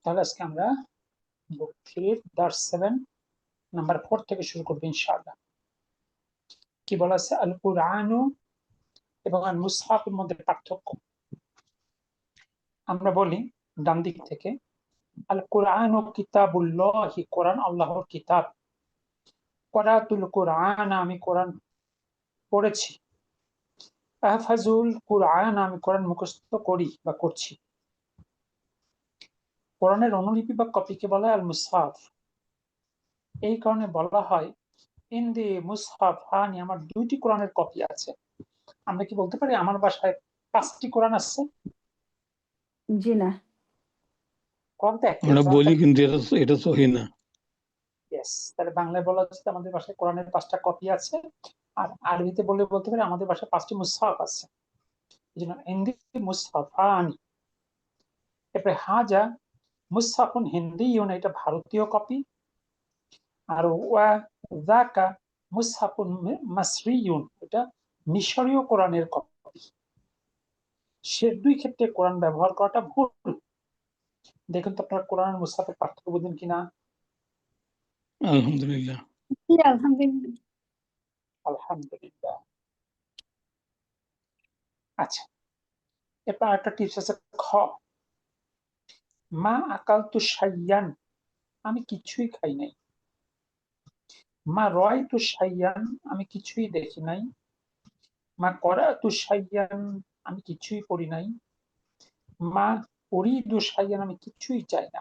তাহলে আজকে আমরা বুক 3 দার্স 7 নাম্বার 4 থেকে শুরু করব ইনশাআল্লাহ। কি বলা আছে? আল কুরআনু এবং আল মুসহাফের মধ্যে পার্থক্য। আমরা বলি ডান দিক থেকে, আল কুরআনু কিতাবুল্লাহি, কোরআন আল্লাহর কিতাব। করাতুল কুরআন, আমি কোরআন পড়েছি। আহফাজুল কুরআন, আমি কোরআন মুখস্থ করি বা করছি। কোরআনের অনুলিপি বা কপিকে বলা হয় আল মুসহাফ। এই কারণে বলা হয় ইন দি মুসহাফ হানি, আমার 2টি কোরআনের কপি আছে। আমরা কি বলতে পারি আমার বাসায় 5টি কোরআন আছে? জি না, কোরআন তো একটাই। আমরা বলি কিন্তু এটা সহি না। ইয়েস, তাহলে বাংলায় বলা হচ্ছে আমাদের বাসায় কোরআনের 5টা কপি আছে, আর আরবিতে বলতে পারি আমাদের বাসায় 5টি মুসহাফ আছে। এই জন্য হিন্দি মুসহাফ হানি। এরপরে হাজা মুসহাফুন হিন্দিয়ুন, এটা ভারতীয় কপি। আর ওয়া যাকা মুসহাফুন মাসরিয়ুন, এটা মিশরীয় কোরআনের কপি। সে 2 ক্ষেত্রে কোরআন ব্যবহার করাটা ভুল। দেখুন তো আপনারা কোরআন মুসহাফের পার্থক্য বুঝেন কিনা? আলহামদুলিল্লাহ। আলহামদুলিল্লাহ। আলহামদুলিল্লাহ। আচ্ছা, এরপর একটা টিপস আছে, খ মা আকালতু শাইয়ান, আমি কিছুই খাই নাই। মা রায়তু শাইয়ান, আমি কিছুই দেখি নাই। মা করাতু শাইয়ান, আমি কিছুই পড়ি নাই। মা উরিদু শাইয়ান, আমি কিছুই চাই না।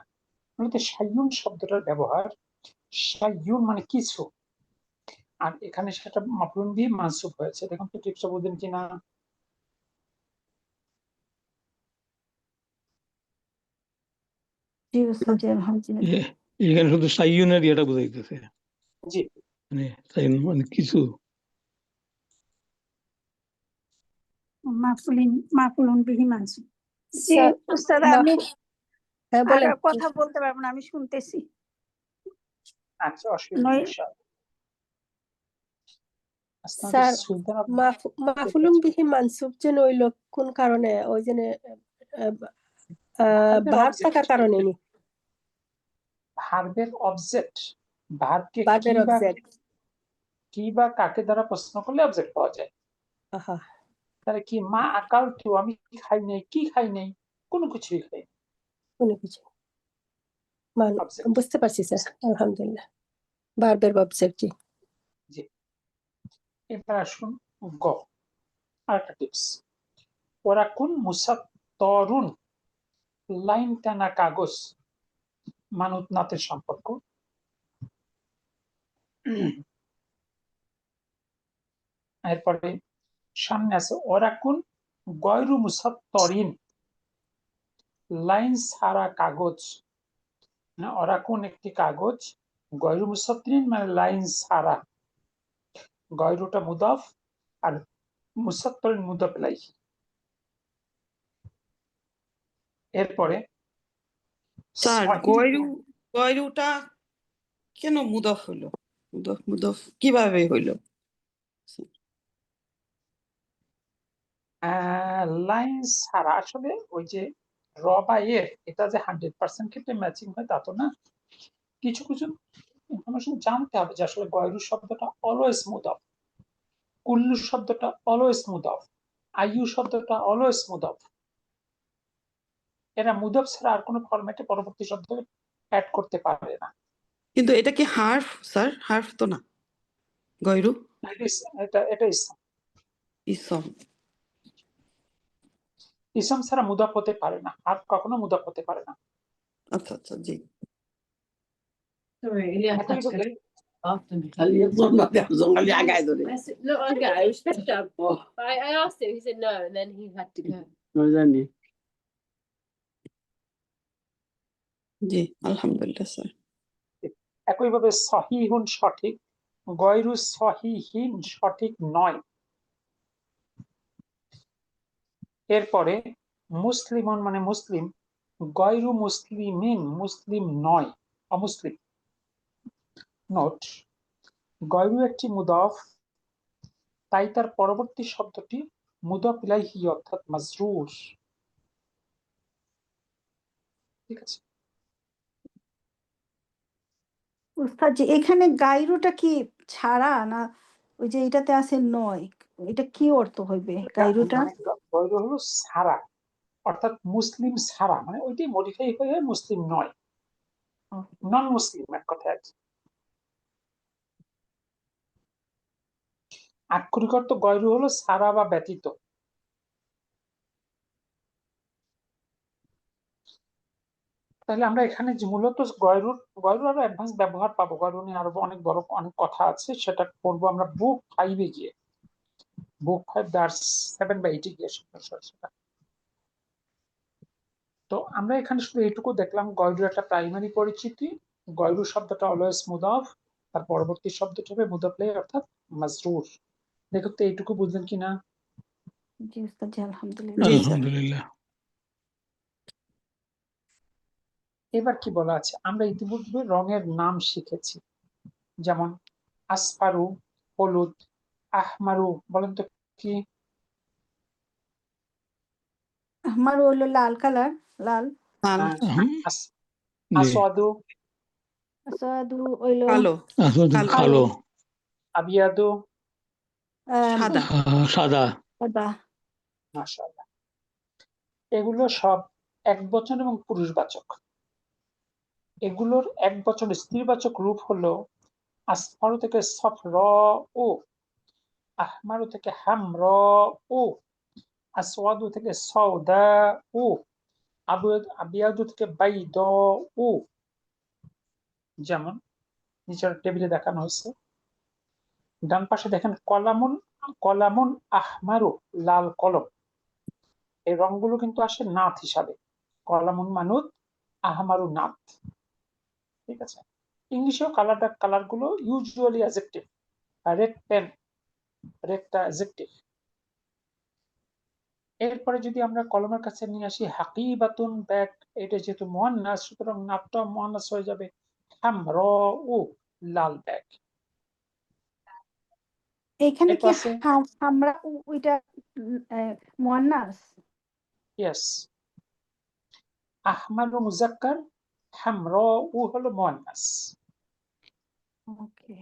মূলত শাইয়ুন শব্দটার ব্যবহার, শাইয়ুন মানে কিছু, আর এখানে সেটা মাফউল দিয়ে মানসুব হয়েছে। দেখুন তো টিপসটা বুঝেন কিনা? জি ওস্তাদ, জি আলহামদুলিল্লাহ। এখানে শুধু সাইয়ুনের ইয়েটা বুঝাইতেছে, জি, মানে সাইয়ুন মানে কিছু। মাফুলুন বিহি মানসুব। জি ওস্তাদ, আমি কথা বলতে পারবো না, আমি শুনতেছি। আচ্ছা, অসুবিধা নেই ইনশাআল্লাহ। স্যার, সুলতান মাফুলুম বিহি মানসুব যেন হইল কোন কারণে? ওই যে ভার্ব থাকার কারণে নি? ভার্বের অবজেক্ট, ভার্বকে ভার্বের অবজেক্ট। কি বা কাকে দ্বারা প্রশ্ন করলে অবজেক্ট পাওয়া যায়। তাহলে কি মা আকাল তু, আমি খাই নাই, কি খাই নাই? কোনো কিছুই খাই নাই। কোনো কিছু বুঝতে পারছি স্যার, আলহামদুলিল্লাহ। ভার্বের অবজেক্ট। জি জি। এবার আসুন গ, আরেকটা টিপস। ওরা কোন মুসাত্তরুন, লাইন টানা কাগজ, মানত নাতের সম্পর্ক। এরপরে সামনে আছে ওরা কোন গয়রু মুসাত্তরিন, লাইন ছাড়া কাগজ। ওরা কোন একটি কাগজ, গয়রু মুসাত্তরিন মানে লাইন ছাড়া। গয়রুটা মুদাফ আর মুসাত্তরিন মুদাফ ইলাইহি। এরপরে স্যার, গয়রুটা কেন মুদাফ হলো? মুদাফ কিভাবে হইলো? লাইন ছাড়া, আসলে ওই যে র বা এর, এটা যে 100% ক্ষেত্রে ম্যাচিং হয় তা তো না। কিছু কিছু ইনফরমেশন জানতে হবে যে আসলে গয়রু শব্দটা অলওয়েজ মুদাফ, কুল্লু শব্দটা অলওয়েজ মুদাফ, আইয়ু শব্দটা অলওয়েজ মুদাফ। এরা মুদাফ ছাড়া আর কোনো ফরম্যাটে পরবর্তী শব্দ অ্যাড করতে পারে না। কিন্তু এটা কি হার্ফ স্যার? হার্ফ তো না গয়রু, এটা ইসম। ইসম। ইসম ছাড়া মুদাফ হতে পারে না, আর কখনো মুদাফ হতে পারে না। আচ্ছা আচ্ছা, জি। জি আলহামদুলিল্লাহ স্যার। একইভাবে সহিহুন সঠিক, গয়রু সহিহিন সঠিক নয়। এরপরে মুসলিমন মানে মুসলিম, গয়রু মুসলিমিন মুসলিম নয়, অমুসলিম। নোট, গয়রু একটি মুদাফ, তাই তার পরবর্তী শব্দটি মুদাফ ইলাইহি অর্থাৎ মাজরুর। ঠিক আছে, উস্তাদ জি, এখানে গাইরুটা কি ছাড়া না ওই যে এটাতে আছে নয়, এটা কি অর্থ হইবে গাইরুটা? মানে গৈর হলো সারা, অর্থাৎ মুসলিম সারা, মানে ওইটাই মডিফাই হয়ে মুসলিম নয়, ও, নন মুসলিম এক কথায় আর কি। আক্ষরিক অর্থ গৈর হলো সারা বা ব্যতীত। তাহলে আমরা এখানে যে মূলত গয়রুর আরো অ্যাডভান্স ব্যবহার পাবো, গয়রু নিয়ে আরো অনেক বড় অনেক কথা আছে, সেটা পড়বো আমরা বুক 5-এ গিয়ে, বুক 5 ভার্স 7 বা 8-এ গিয়ে সেটা। তো আমরা এখানে শুধু এইটুকু দেখলাম, গয়রুর একটা প্রাইমারি পরিচিতি, গয়রু শব্দটা অলওয়েজ মুদাফ, তার পরবর্তী শব্দটা হবে মুদাফ ইলাইহি অর্থাৎ মাজরুর। দেখো তো এইটুকু বুঝলেন কিনা? জি উস্তাদ জি, আলহামদুলিল্লাহ। জি স্যার। আলহামদুলিল্লাহ। এবার কি বলা আছে, আমরা ইতিমধ্যে রঙের নাম শিখেছি, যেমন আসফারু হলুদ, আহমারু বলেন তো কি? আমার হলো লাল কালার, লাল। লাল, আস- জি, আসওয়াদু, আসাদু হইলো কালো, আসলে কালো, কালো, আবিয়াদু, সাদা। সাদা। সাদা। মাশাআল্লাহ। এগুলো সব এক বচন এবং পুরুষবাচক। এগুলোর এক বচন স্ত্রীবাচক রূপ হলো আসফারু থেকে সফর ও, আহমারু থেকে হামর ও, আসওয়াদু থেকে সওদা ও, আবিয়াদু থেকে বাইদ ও। যেমন নিচের টেবিলে দেখানো হয়েছে, ডান পাশে দেখেন কলামুন, কলামুন আহমারু লাল কলম, এই রংগুলো কিন্তু আসে নাথ হিসাবে, কলামুন মানুত, আহমারু নাথ। ঠিক আছে, ইংলিশেও কালার গুলো ইউজুয়ালি অ্যাডজেক্টিভ, রেড পেন, রেডটা অ্যাডজেক্টিভ। এরপরে যদি আমরা কলমের কাছে নিয়ে আসি হাকিবাতুন ব্যাগ, এটা যেহেতু মুয়ান্নাস সুতরাং নাথটা মুয়ান্নাস হয়ে যাবে হামর ও লাল ব্যাগ। এখানে এরপর কি আছে আমরা ওইটা মুয়ান্নাস? ইয়েস, আহমারু মুজাক্কার, হামর ও হলো মুয়ান্নাস। ওকে।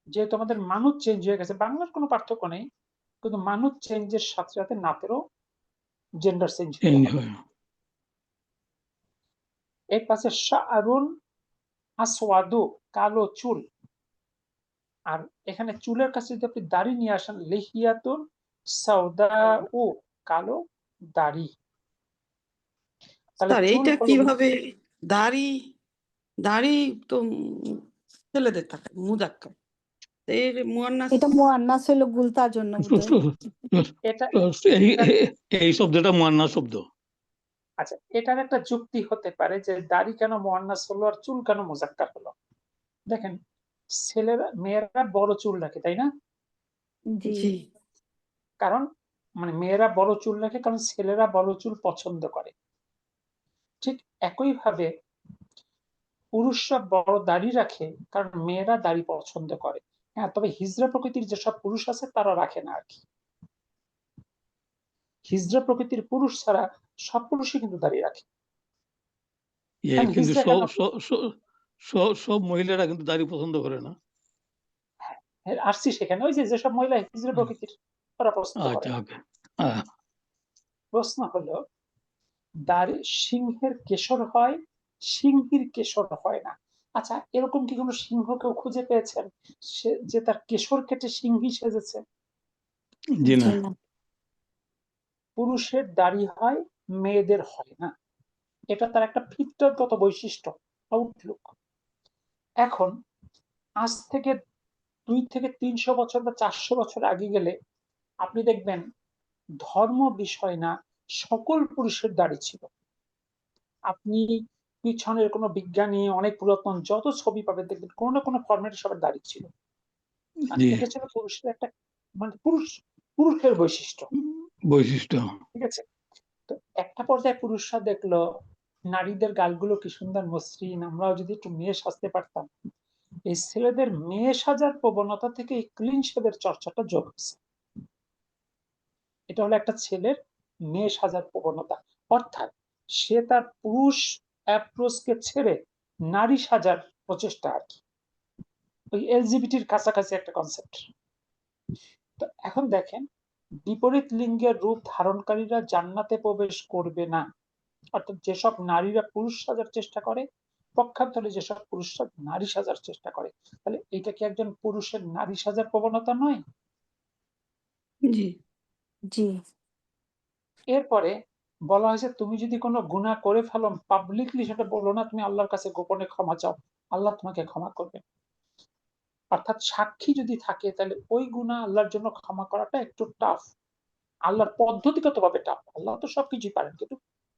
যেহেতু আমাদের মানুষ চেঞ্জ হয়ে গেছে, বাংলার কোনো পার্থক্য নেই, কিন্তু মানুষ চেঞ্জের সাথে সাথে নাতেরও জেন্ডার চেঞ্জ হতে চেঞ্জ হবে। হয়। এর পাশে শাআরুন আসওয়াদু কালো চুল, আর এখানে চুলের কাছে যদি আপনি দাড়ি নিয়ে আসেন লিহিয়াতুন সাউদা ও কালো দাড়ি। তাহলে স্যার চুল এইটা হলো কিভাবে? দাড়ি, দাড়ি তো ছেলেদের থাকে মুজাক্কার, এর মুয়ান্নাস। এটা মুয়ান্নাস হইলো গুলতার জন্য বোধহয়। এটা এই শব্দটা মুয়ান্নাস শব্দ। আচ্ছা, এটার একটা যুক্তি হতে পারে যে দাড়ি কেন মুয়ান্নাস হলো আর চুল কেন মুজাক্কার হলো। দেখেন, ছেলেরা মেয়েরা বড় চুল রাখে তাই না? জি। জি, কারণ মানে মেয়েরা বড় চুল রাখে কারণ ছেলেরা বড় চুল পছন্দ করে। ঠিক একইভাবে পুরুষরা বড় দাড়ি রাখে কারণ মেয়েরা দাড়ি পছন্দ করে। হ্যাঁ, তবে হিজড়া প্রকৃতির যেসব পুরুষ আছে তারা রাখে না আর কি। হিজড়া প্রকৃতির পুরুষ ছাড়া সব পুরুষই কিন্তু দাড়ি রাখে। কারণ কিন্তু হিজড়া কেন, সব মহিলারা কিন্তু দাড়ি পছন্দ করে না। আসছি সেখানে, ওই যে যেসব মহিলা হিজড়া প্রকৃতির তারা পছন্দ করে আচ্ছা, না। ওকে। প্রশ্ন হলো, দাড়ি সিংহের কেশর হয়, সিংহীর কেশর হয় না। আচ্ছা, এরকম কি কোনো সিংহ কেউ খুঁজে পেয়েছেন সে যে তার কেশর কেটে সিংহী সেজেছে? জি না। জি না। পুরুষের দাড়ি হয়, মেয়েদের হয় না, এটা তার একটা ফিতরতগত বৈশিষ্ট্য, আউটলুক। এখন আজ থেকে 200 থেকে 300 বছর বা 400 বছর আগে গেলে আপনি দেখবেন ধর্ম বিষয় না সকল পুরুষের দাড়ি ছিল। আপনি পিছনের কোনো বিজ্ঞানী অনেক পুরাতন যত ছবি পাবেন দেখবেন কোনো না কোনো ফরম্যাটে সবার দাড়ি ছিল। আর জি, এটা ছিল পুরুষের একটা, মানে পুরুষের বৈশিষ্ট্য। বৈশিষ্ট্য। ঠিক আছে, তো একটা পর্যায়ে পুরুষরা দেখলো নারীদের গালগুলো কি সুন্দর মসৃণ, আমরাও যদি একটু মেয়ে সাজতে পারতাম। এই ছেলেদের মেয়ে সাজার প্রবণতা থেকে এই ক্লিন শেভের চর্চাটা যোগ হয়েছে। এটা হলো একটা ছেলের মেয়ে সাজার প্রবণতা, অর্থাৎ সে তার পুরুষ অ্যাপ্রোচকে ছেড়ে নারী সাজার প্রচেষ্টা আর কি, ওই এলজিবিটির কাছাকাছি একটা কনসেপ্ট। তো এখন দেখেন, বিপরীত লিঙ্গের রূপ ধারণকারীরা জান্নাতে প্রবেশ করবে না, অর্থাৎ যেসব নারীরা পুরুষ সাজার চেষ্টা করে, পক্ষান্তরে যেসব পুরুষরা নারী সাজার চেষ্টা করে, তাহলে এটা কি একজন পুরুষের নারী সাজার প্রবণতা নয়? জি জি এরপরে বলা হয়েছে তুমি যদি কোনো গুনাহ করে ফেলো পাবলিকলি সেটা বলো না, তুমি আল্লাহর কাছে গোপনে ক্ষমা চাও, আল্লাহ তোমাকে ক্ষমা করবে। অর্থাৎ সাক্ষী যদি থাকে তাহলে ওই গুনাহ আল্লাহর জন্য ক্ষমা করাটা একটু টাফ, আল্লাহর পদ্ধতিগতভাবে টাফ। আল্লাহ তো সবকিছুই পারেন, কিন্তু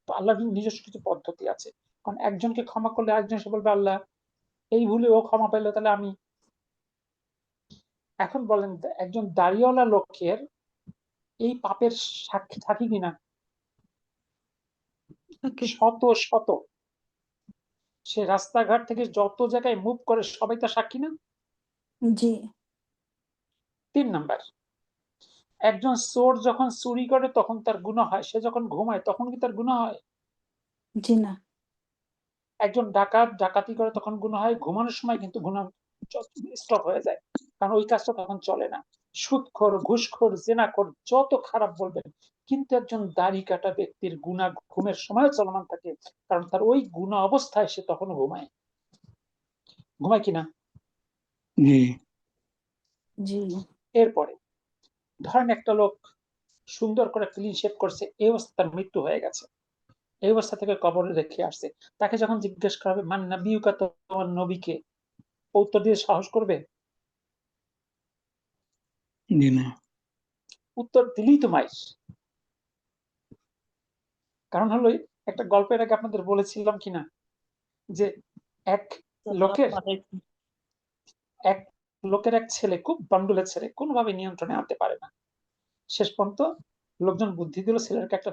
আল্লাহর নিজস্ব কিছু পদ্ধতি আছে। কারণ একজনকে ক্ষমা করলে একজন এসে বলবে আল্লাহ এই ভুলে ও ক্ষমা পেলো, তাহলে আমি। এখন বলেন একজন দাড়িওয়ালা লোকের এই পাপের সাক্ষী থাকি কিনা? ওকে শত শত, সে রাস্তাঘাট থেকে যত জায়গায় মুভ করে সবাই তার সাক্ষী না? জি 3 নাম্বার, একজন চোর যখন চুরি করে তখন তার গুনাহ হয়, সে যখন ঘুমায় তখন কি তার গুনাহ হয়? জি না একজন ডাকাত ডাকাতি করে তখন গুনাহ হয়, ঘুমানোর সময় কিন্তু গুনাহ স্টপ হয়ে যায়, কারণ ওই কাজটা তখন চলে না। সুদখোর, ঘুষখোর, জেনাখোর যত খারাপ বলবেন, কিন্তু একজন দাড়ি কাটা ব্যক্তির গুনাহ ঘুমের সময় চলমান থাকে, কারণ তার ওই গুনাহ অবস্থায় সে তখন ঘুমায়। ঘুমায় কিনা? জি জি এরপরে ধরেন একটা লোক সুন্দর করে ক্লিন শেভ করছে, এই অবস্থা তার মৃত্যু হয়ে গেছে, এই অবস্থা থেকে কবরে রেখে আসছে, তাকে যখন জিজ্ঞেস করা হবে মান নাবিয়ুকা, তোমার নবীকে, উত্তর দিয়ে সাহস করবে? জি না উত্তর দিলেই তো মাইর। কারণ হলো একটা গল্পের আগে আপনাদের বলেছিলাম কিনা যে এক লোকের এক লোকের এক ছেলে, খুব বান্ডুলের ছেলে, কোনোভাবে নিয়ন্ত্রণে আনতে পারে না। শেষ পর্যন্ত লোকজন বুদ্ধি দিল ছেলেকে একটা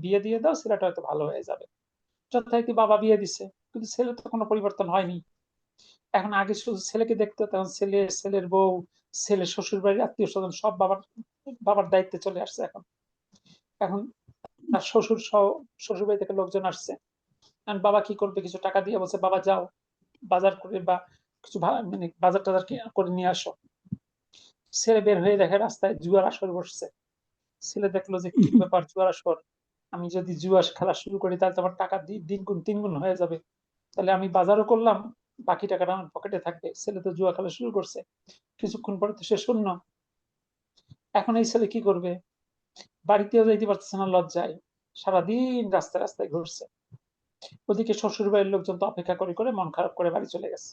বিয়ে দিয়ে দাও, ছেলেটা হয়তো ভালো হয়ে যাবে। যথারীতি বাবা বিয়ে দিচ্ছে, কিন্তু ছেলে তো কোনো পরিবর্তন হয়নি। এখন আগে শুধু ছেলেকে দেখতো, তখন ছেলে, ছেলের বউ, ছেলে শ্বশুর বাড়ির আত্মীয় স্বজন সব বাবার বাবার দায়িত্বে চলে আসছে। এখন এখন তার শ্বশুর সহ শ্বশুর বাড়ি থেকে লোকজন আসছে। এখন বাবা কি করবে? কিছু টাকা দিয়ে বলছে বাবা যাও বাজার করে বা কিছু মানে বাজার টাজার করে নিয়ে আসো। ছেলে বের হয়ে দেখে রাস্তায় জুয়ার আসর বসছে। ছেলে দেখলো যে কি ব্যাপার, জুয়ার আসর, আমি যদি জুয়া খেলা শুরু করি তাহলে তো আমার টাকা দিন গুণ 3 গুণ হয়ে যাবে, তাহলে আমি বাজারও করলাম, বাকি টাকাটা আমার পকেটে থাকবে। ছেলে তো জুয়া খেলা শুরু করছে, কিছুক্ষণ পরে তো সে শূন্য। এখন এই ছেলে কি করবে? বাড়িতেও যাইতে পারতেছে না লজ্জায়, সারাদিন রাস্তায় রাস্তায় ঘুরছে। ওদিকে শ্বশুর বাড়ির লোকজন তো অপেক্ষা করে করে মন খারাপ করে বাড়ি চলে গেছে।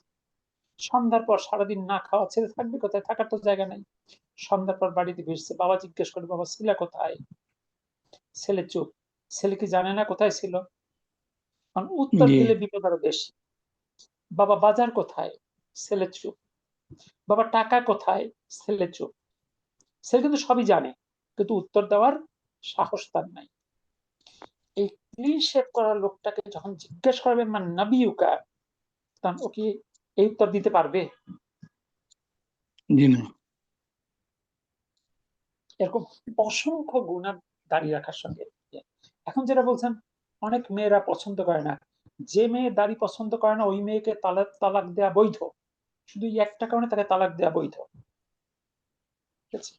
সন্ধ্যার পর সারাদিন না খাওয়া ছেলে থাকবে কোথায়? থাকার তো জায়গা নাই। সন্ধ্যার পর বাড়িতে ফিরছে, বাবা জিজ্ঞেস করে বাবা ছেলে কোথায়? ছেলে চুপ। ছেলে কি জানে না কোথায় ছিল? কারণ উত্তর জি দিলে বিপদ আরো বেশি। বাবা বাজার কোথায়? ছেলে চুপ। বাবা টাকা কোথায়? ছেলে চুপ। ছেলে কিন্তু সবই জানে, কিন্তু উত্তর দেওয়ার সাহস তার নাই। এই ক্লিন শেভ করা লোকটাকে যখন জিজ্ঞেস করবে মান নাবিয়ুকা, তখন ও কি এই উত্তর দিতে পারবে? জি না এরকম অসংখ্য গুণা দাঁড়িয়ে রাখার সঙ্গে। এখন যেটা বলছেন, অনেক মেয়েরা পছন্দ করে না, যে মেয়ে দাড়ি পছন্দ করে না ওই মেয়েকে তালাক দেওয়া বৈধ, শুধু একটা কারণে তাকে তালাক দেওয়া বৈধ। ঠিক আছে?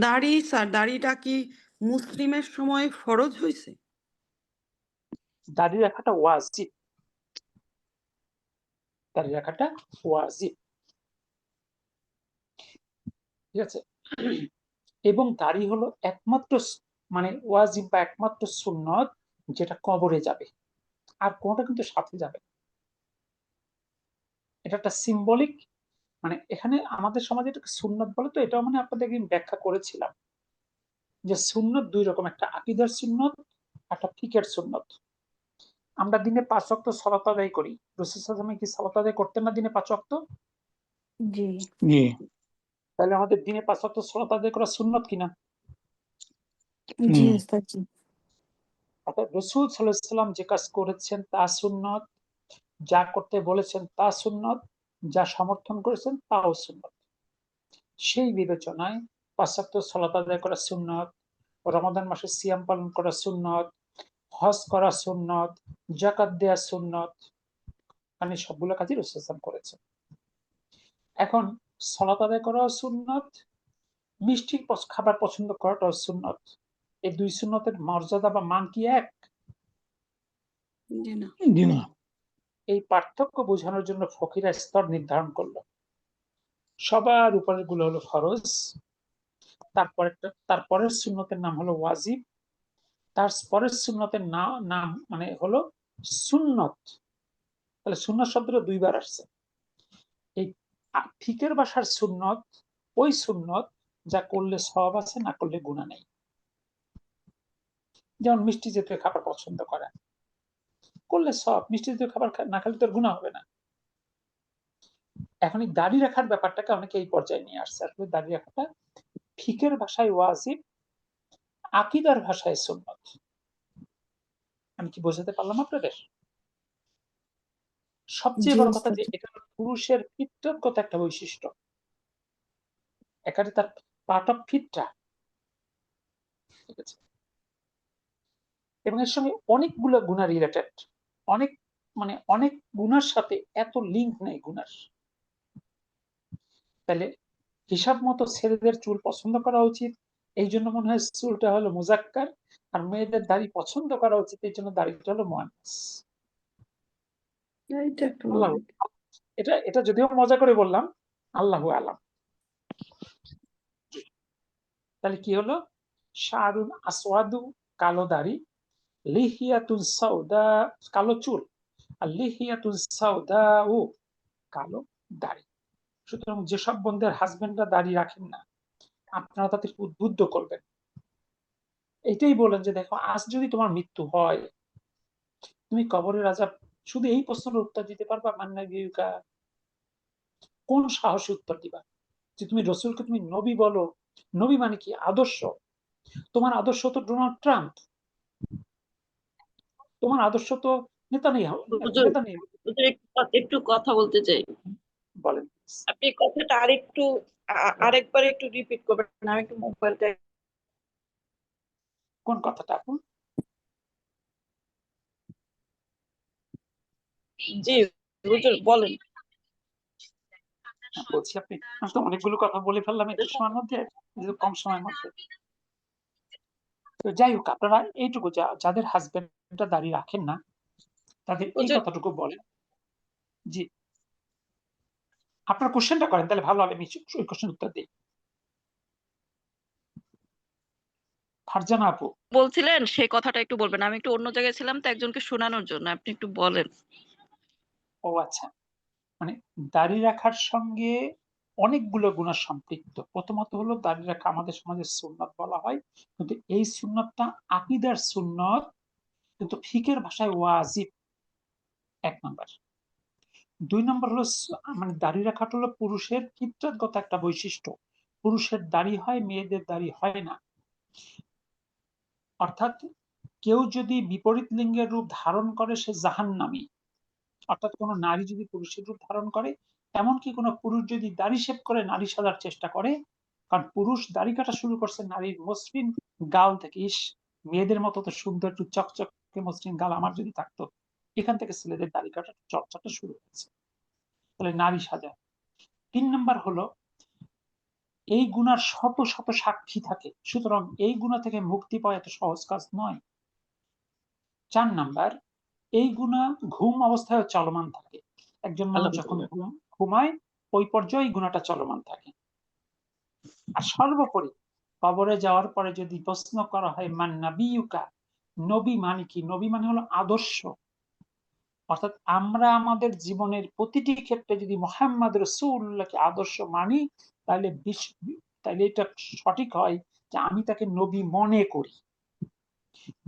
দাড়ি স্যার দাড়িটা কি মুসলিমের সময় ফরজ হয়েছে? দাড়ি রাখাটা ওয়াজিব, দাড়ি রাখাটা ওয়াজিব। ঠিক আছে? এবং দাড়ি হলো একমাত্র মানে ওয়াজিব বা একমাত্র সুন্নত যেটা কবরে যাবে, আর কোনটা কিন্তু সাথে যাবে। এটা একটা সিম্বলিক, মানে এখানে আমাদের সমাজে এটাকে সুন্নত বলে, তো এটাও মানে আপনাদের একদিন ব্যাখ্যা করেছিলাম যে সুন্নত 2 রকম, একটা আকীদার সুন্নত, একটা ফিকহের সুন্নত। আমরা দিনে 5 ওয়াক্ত সালাত আদায় করি, রাসূল সাল্লাল্লাহু আলাইহি ওয়াসাল্লাম কি সালাত আদায় করতেন না দিনে 5 ওয়াক্ত? জি জি তাহলে আমাদের দিনে 5 ওয়াক্ত সালাত আদায় করা সুন্নত কিনা? জি হুম উস্তাদ জি অর্থাৎ রাসূল সাল্লাল্লাহু আলাইহি ওয়াসাল্লাম যে কাজ করেছেন তা সুন্নত, যা করতে বলেছেন তা সুন্নত, যা সমর্থন করেছেন তাও সুন্নত। সেই বিবেচনায় 5 ওয়াক্ত সালাত আদায় করা সুন্নত, রমাদান মাসে সিয়াম পালন করা সুন্নত, হজ করা সুন্নত, যাকাত দেয়া সুন্নত। মানে সবগুলো কাজই রাসূল সাল্লাল্লাহু আলাইহি ওয়াসাল্লাম করেছেন। এখন সালাত আদায় করাও সুন্নত, মিষ্টি খাবার পছন্দ করাটাও সুন্নত। এই দুই সুন্নতের মর্যাদা বা মান কি এক? জি না। জি না। এই পার্থক্য বোঝানোর জন্য ফকিরা স্তর নির্ধারণ করলো। সবার উপরের গুলো হলো ফরজ, তারপরের সুন্নতের নাম হলো ওয়াজিব, তার পরের সুন্নতের নাম মানে হলো সুন্নত। তাহলে সুন্নত শব্দটা দুইবার আসছে। এই ফিকের ভাষার সুন্নত ওই সুন্নত যা করলে সওয়াব আছে, না করলে গুনাহ নেই। যেমন মিষ্টি জাতীয় খাবার পছন্দ করা, করলে সওয়াব, মিষ্টি জাতীয় খাবার না খেলে তো গুনাহ হবে না। এখন এই দাড়ি রাখার ব্যাপারটাকে অনেকে এই পর্যায়ে নিয়ে আসছে। আসলে দাড়ি রাখাটা ফিকের ভাষায় ওয়াজিব, আকীদার ভাষায় সুন্নত। আমি কি বোঝাতে পারলাম আপনাদের? সবচেয়ে জি বড় কথা উস্তাদ। যে এটা পুরুষের ফিতরতগত একটা বৈশিষ্ট্য, এখানে তার পার্ট অফ ফিতরা, ঠিক আছে? এবং এর সঙ্গে অনেকগুলো গুনাহ রিলেটেড, অনেক অনেক গুনার সাথে এত লিঙ্ক নেই গুনার। তাহলে হিসাব মতো ছেলেদের চুল পছন্দ করা উচিত, এই জন্য মনে হয় চুলটা হলো মুজাক্কার, আর মেয়েদের দাড়ি পছন্দ করা উচিত, এই জন্য দাড়িটা হলো মুআন্নাস। এটা একটু আল্লাহ, এটা এটা যদিও মজা করে বললাম, আল্লাহু আলাম। তাহলে কি হলো? শারুন আসওয়াদু, কালো দাড়ি, লিহিয়াতুন সাউদা, কালো চুল, আর লিহিয়াতুন সাউদাউ, কালো দাড়ি। সুতরাং যেসব বোনদের হাজবেন্ডরা দাড়ি রাখেন না, আপনারা তাদেরকে উদ্বুদ্ধ করবেন, এইটাই বলেন যে দেখো, আজ যদি তোমার মৃত্যু হয়, তুমি কবরের আযাব শুধু এই প্রশ্নের উত্তর দিতে পারবা মান্না বিউকা? কোন সাহসে উত্তর দিবা যে তুমি রসুলকে তুমি নবী বলো? নবী মানে কি? আদর্শ। তোমার আদর্শ তো ডোনাল্ড ট্রাম্প, তোমার আদর্শ তো নেতানিয়াহু। হুজুর, হুজুর একটু কথা বলতে চাই। বলেন। আপনি কথাটা আরেকবার একটু রিপিট করবেন, আমি একটু মোবাইলটা। কোন কথাটা আপু? জি হুজুর বলেন। বলছি আমি তো অনেকগুলো কথা বলে ফেললাম একটু সময়ের মধ্যে, কম সময়ের মধ্যে। তো যাই হোক, আপনারা এইটুকু, যাদের হাজবেন্ডরা দাড়ি রাখেন না, তাদের এই হুজুর, কথাটুকু বলেন। জি, আপনার কোশ্চেনটা করেন, তাহলে ভালো হবে, আমি ওই কোশ্চেন উত্তর দিই। ফারজানা আপু, বলছিলেন সেই কথাটা একটু বলবেন, আমি একটু অন্য জায়গায় ছিলাম তো, একজনকে শোনানোর জন্য আপনি একটু বলেন। ও আচ্ছা, দাড়ি রাখার সঙ্গে অনেকগুলো গুনাহ সম্পৃক্ত। প্রথমত হলো দাড়ি রাখা আমাদের সমাজে সুন্নত বলা হয়, কিন্তু এই সুন্নতটা আকীদার সুন্নত, কিন্তু ফিকের ভাষায় ওয়াজিব, 1 নাম্বার। 2 নাম্বার হলো দাড়ি রাখাটা হলো পুরুষের ফিতরতগত একটা বৈশিষ্ট্য। পুরুষের দাড়ি হয়, মেয়েদের দাড়ি হয় না। অর্থাৎ কেউ যদি বিপরীত লিঙ্গের রূপ ধারণ করে সে জাহান্নামী। অর্থাৎ কোনো নারী যদি পুরুষের রূপ ধারণ করে, এমনকি কোনো পুরুষ যদি দাড়ি শেভ করে নারী সাজার চেষ্টা করে, কারণ পুরুষ দাড়ি কাটা শুরু করছে নারীর মসৃণ গাল থেকে। ইস, মেয়েদের মতো তো সুন্দর একটু চকচকে মসৃণ গাল আমার যদি থাকতো, এখান থেকে ছেলেদের দাড়ি কাটার চর্চাটা শুরু হয়েছে। তাহলে নারী সাজা। 3 নাম্বার হলো এই গুনার শত শত সাক্ষী থাকে, সুতরাং এই গুণা থেকে মুক্তি পাওয়া এত সহজ কাজ নয়। 4 নাম্বার, এই গুনাহ ঘুম অবস্থায় চলমান থাকে। একজন মানুষ যখন ঘুমায়, ওই পর্যায়ে এই গুনাহটা চলমান থাকে। আর সর্বোপরি কবরে যাওয়ার পরে যদি প্রশ্ন করা হয় মান নাবিয়ুকা, নবী মানে কি? নবী মানে হলো আদর্শ। অর্থাৎ আমরা আমাদের জীবনের প্রতিটি ক্ষেত্রে যদি মুহাম্মদ রাসূলুল্লাহকে আদর্শ মানি, তাহলে তাহলে এটা সঠিক হয় যে আমি তাকে নবী মনে করি।